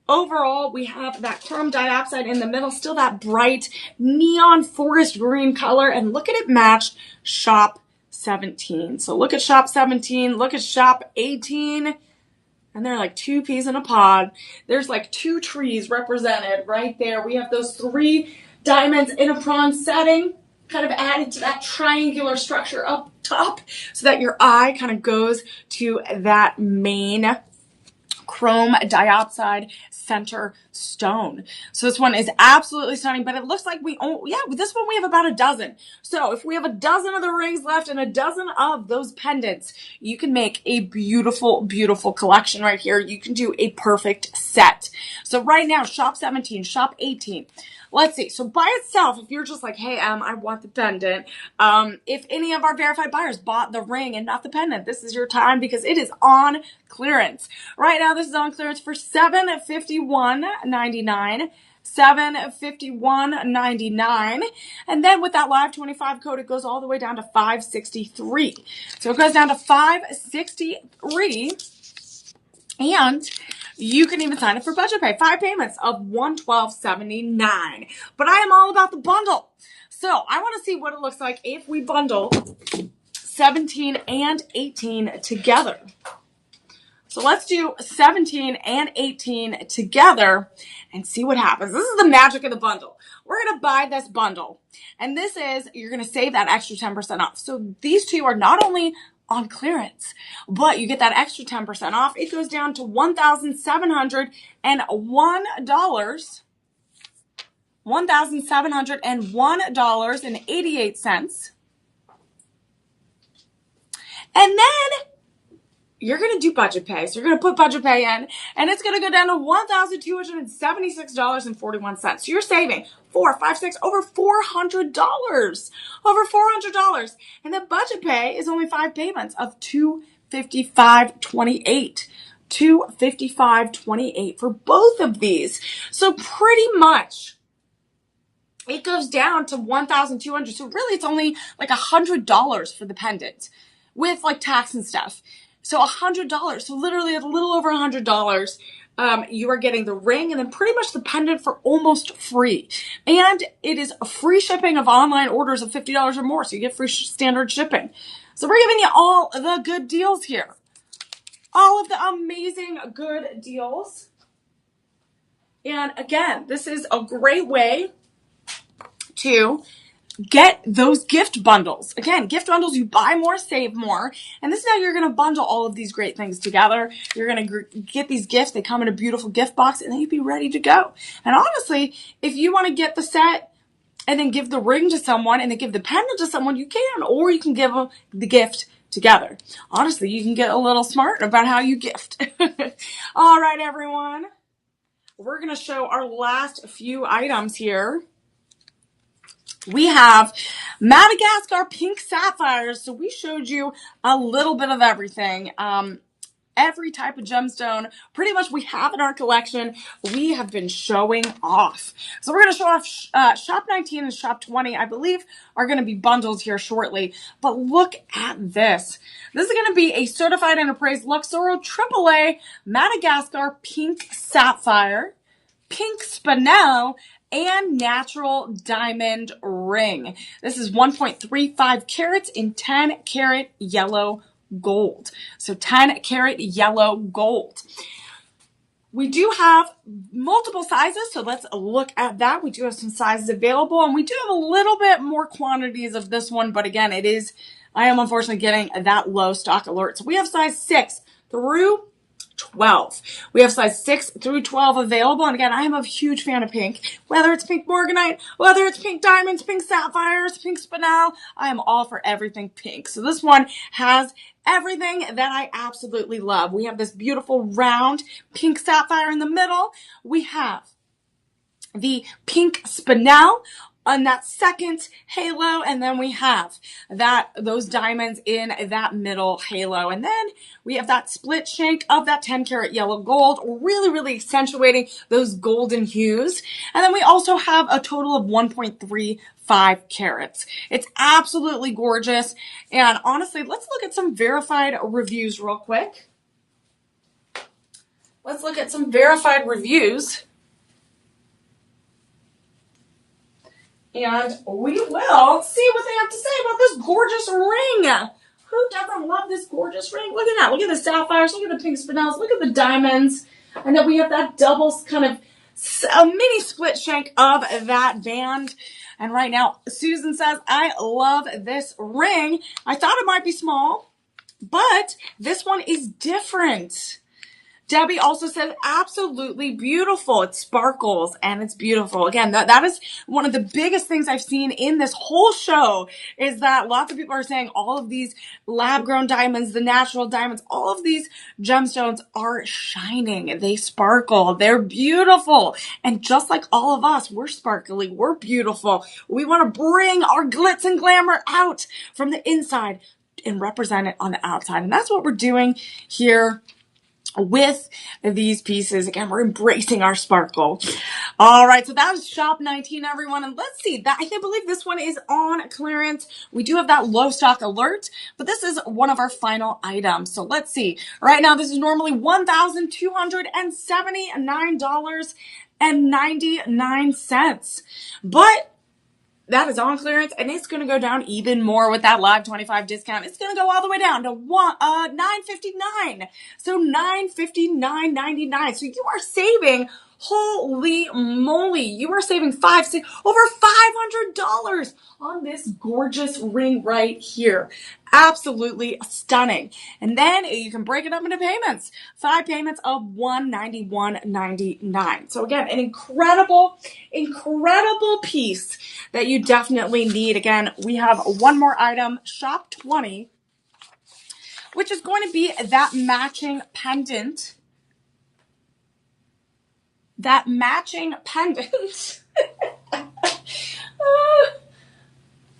Overall, we have that chrome diopside in the middle, still that bright neon forest green color, and look at it match shop 17. So look at shop 17, look at shop 18, and they're like two peas in a pod. There's like two trees represented right there. We have those 3 diamonds in a bronze setting, kind of added to that triangular structure up top so that your eye kind of goes to that main chrome diopside center stone. So this one is absolutely stunning, but it looks like this one we have about a dozen. So if we have a dozen of the rings left and a dozen of those pendants, you can make a beautiful, beautiful collection right here. You can do a perfect set. So right now, shop 17, shop 18. Let's see. So by itself, if you're just like, hey, I want the pendant. If any of our verified buyers bought the ring and not the pendant, this is your time because it is on clearance. Right now, this is on clearance for $751.99. $751.99. And then with that live 25 code, it goes all the way down to $563. So it goes down to $563. And you can even sign up for budget pay. 5 payments of $112.79. But I am all about the bundle. So I want to see what it looks like if we bundle 17 and 18 together. So let's do 17 and 18 together and see what happens. This is the magic of the bundle. We're going to buy this bundle. And this is, you're going to save that extra 10% off. So these two are not only on clearance, but you get that extra 10% off. It goes down to $1,701. $1,701.88. And then you're going to do budget pay. So you're going to put budget pay in, and it's going to go down to $1,276.41. So you're saving over $400. Over $400. And the budget pay is only 5 payments of $255.28. $255.28 for both of these. So pretty much it goes down to $1,200. So really it's only like $100 for the pendant with like tax and stuff. So $100. So literally a little over $100. You are getting the ring and then pretty much the pendant for almost free. And it is a free shipping of online orders of $50 or more. So you get free standard shipping. So we're giving you all the good deals here. All of the amazing good deals. And again, this is a great way to get those gift bundles. Again, gift bundles, you buy more, save more. And this is how you're going to bundle all of these great things together. You're going to get these gifts. They come in a beautiful gift box and then you'd be ready to go. And honestly, if you want to get the set and then give the ring to someone and then give the pendant to someone, you can. Or you can give them the gift together. Honestly, you can get a little smart about how you gift. All right, everyone. We're going to show our last few items here. We have Madagascar pink sapphires. So we showed you a little bit of everything. Every type of gemstone, pretty much we have in our collection. We have been showing off. So we're going to show off shop 19 and shop 20, I believe, are going to be bundled here shortly. But look at this. This is going to be a certified and appraised Luxoro AAA Madagascar pink sapphire, pink spinel, and natural diamond ring. This is 1.35 carats in 10 karat yellow gold. So 10 karat yellow gold. We do have multiple sizes, so let's look at that. We do have some sizes available, and we do have a little bit more quantities of this one, but again, I am unfortunately getting that low stock alert. So we have size 6 through 12. We have size 6 through 12 available. And again, I am a huge fan of pink. Whether it's pink morganite, whether it's pink diamonds, pink sapphires, pink spinel, I am all for everything pink. So this one has everything that I absolutely love. We have this beautiful round pink sapphire in the middle. We have the pink spinel on that second halo, and then we have those diamonds in that middle halo, and then we have that split shank of that 10 karat yellow gold, really accentuating those golden hues. And then we also have a total of 1.35 carats. It's absolutely gorgeous. And honestly, let's look at some verified reviews real quick. Let's look at some verified reviews. And we will see what they have to say about this gorgeous ring. Who doesn't love this gorgeous ring? Look at that. Look at the sapphires. Look at the pink spinels. Look at the diamonds. And then we have that double kind of a mini split shank of that band. And right now, Susan says, I love this ring. I thought it might be small, but this one is different. Debbie also said, absolutely beautiful. It sparkles and it's beautiful. Again, that is one of the biggest things I've seen in this whole show, is that lots of people are saying all of these lab-grown diamonds, the natural diamonds, all of these gemstones are shining. They sparkle. They're beautiful. And just like all of us, we're sparkly. We're beautiful. We want to bring our glitz and glamour out from the inside and represent it on the outside. And that's what we're doing here with these pieces. Again, we're embracing our sparkle. All right, so that was shop 19, everyone. And let's see, I can't believe this one is on clearance. We do have that low stock alert, but this is one of our final items. So let's see. Right now, this is normally $1,279.99, but that is on clearance, and it's going to go down even more with that live 25 discount. It's going to go all the way down to $959. So $959.99. So you are saving, holy moly, you are saving over $500 on this gorgeous ring right here. Absolutely stunning. And then you can break it up into payments. 5 payments of $191.99. So again, an incredible piece that you definitely need. Again, we have one more item, shop 20, which is going to be that matching pendant. That matching pendant.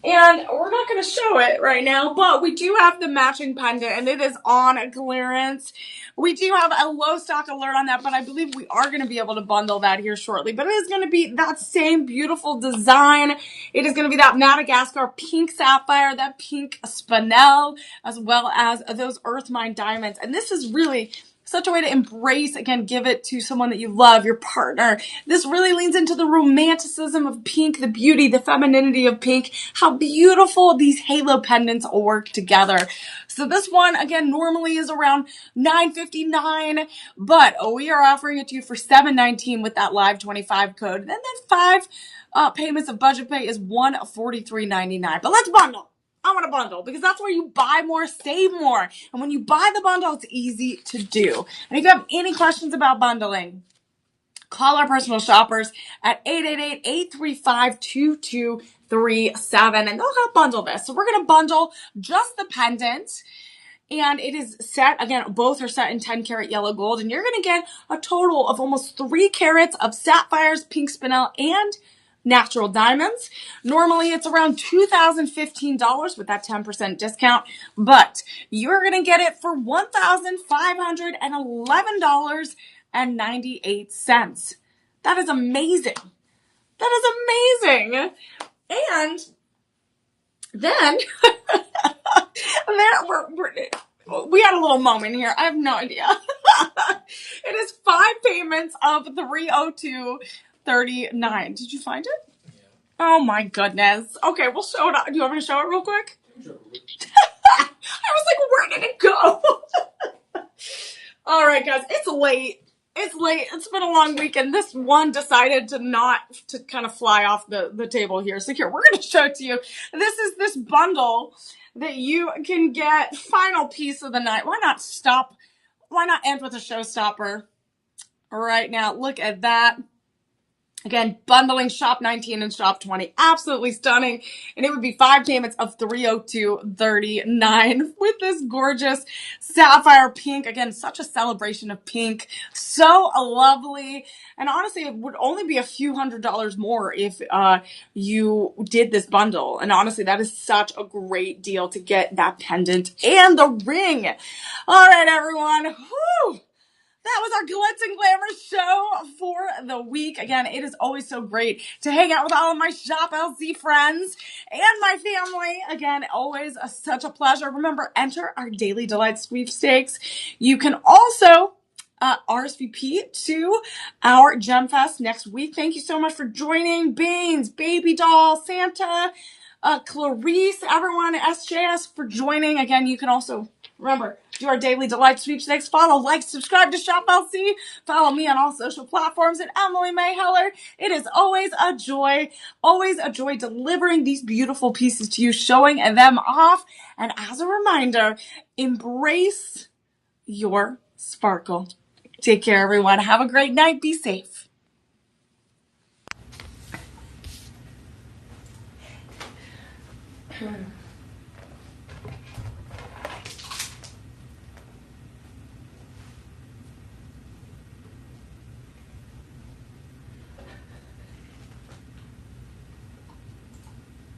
And we're not going to show it right now, but we do have the matching pendant, and it is on clearance. We do have a low stock alert on that, but I believe we are going to be able to bundle that here shortly. But it is going to be that same beautiful design. It is going to be that Madagascar pink sapphire, that pink spinel, as well as those earth mine diamonds. And this is really such a way to embrace, again, give it to someone that you love, your partner. This really leans into the romanticism of pink, the beauty, the femininity of pink, how beautiful these halo pendants all work together. So this one, again, normally is around $959, but we are offering it to you for $719 with that live 25 code. And then 5 payments of budget pay is $143.99. But let's bundle. I want a bundle, because that's where you buy more, save more. And when you buy the bundle, it's easy to do. And if you have any questions about bundling, call our personal shoppers at 888-835-2237, and they'll help bundle this. So we're going to bundle just the pendant. And it is set, again, both are set in 10 karat yellow gold. And you're going to get a total of almost 3 carats of sapphires, pink spinel, and natural diamonds. Normally it's around $2,015 with that 10% discount, but you're going to get it for $1,511.98. That is amazing. That is amazing. And then we had a little moment here. I have no idea. It is 5 payments of $302.39. Did you find it? Yeah. Oh my goodness. Okay, we'll show it. Do you want me to show it real quick? Sure. I was like, where did it go? All right, guys, it's late. It's late. It's been a long weekend. This one decided to kind of fly off the table here. So here, we're going to show it to you. This is this bundle that you can get. Final piece of the night. Why not stop? Why not end with a showstopper right now? Look at that. Again, bundling shop 19 and shop 20. Absolutely stunning. And it would be 5 payments of $302.39 with this gorgeous sapphire pink. Again, such a celebration of pink. So lovely. And honestly, it would only be a few $100s more if you did this bundle. And honestly, that is such a great deal to get that pendant and the ring. All right, everyone. Whew. That was our Glitz and Glamour show for the week. Again, it is always so great to hang out with all of my Shop LC friends and my family. Again, always such a pleasure. Remember, enter our Daily Delight sweepstakes. You can also RSVP to our Gem Fest next week. Thank you so much for joining. Beans, Baby Doll, Santa, Clarice, everyone at SJS for joining. Again, you can also remember, do our Daily Delight sweepstakes. Follow, like, subscribe to Shop LC. Follow me on all social platforms at Emily Mae Heller. It is always a joy delivering these beautiful pieces to you, showing them off. And as a reminder, embrace your sparkle. Take care, everyone. Have a great night. Be safe.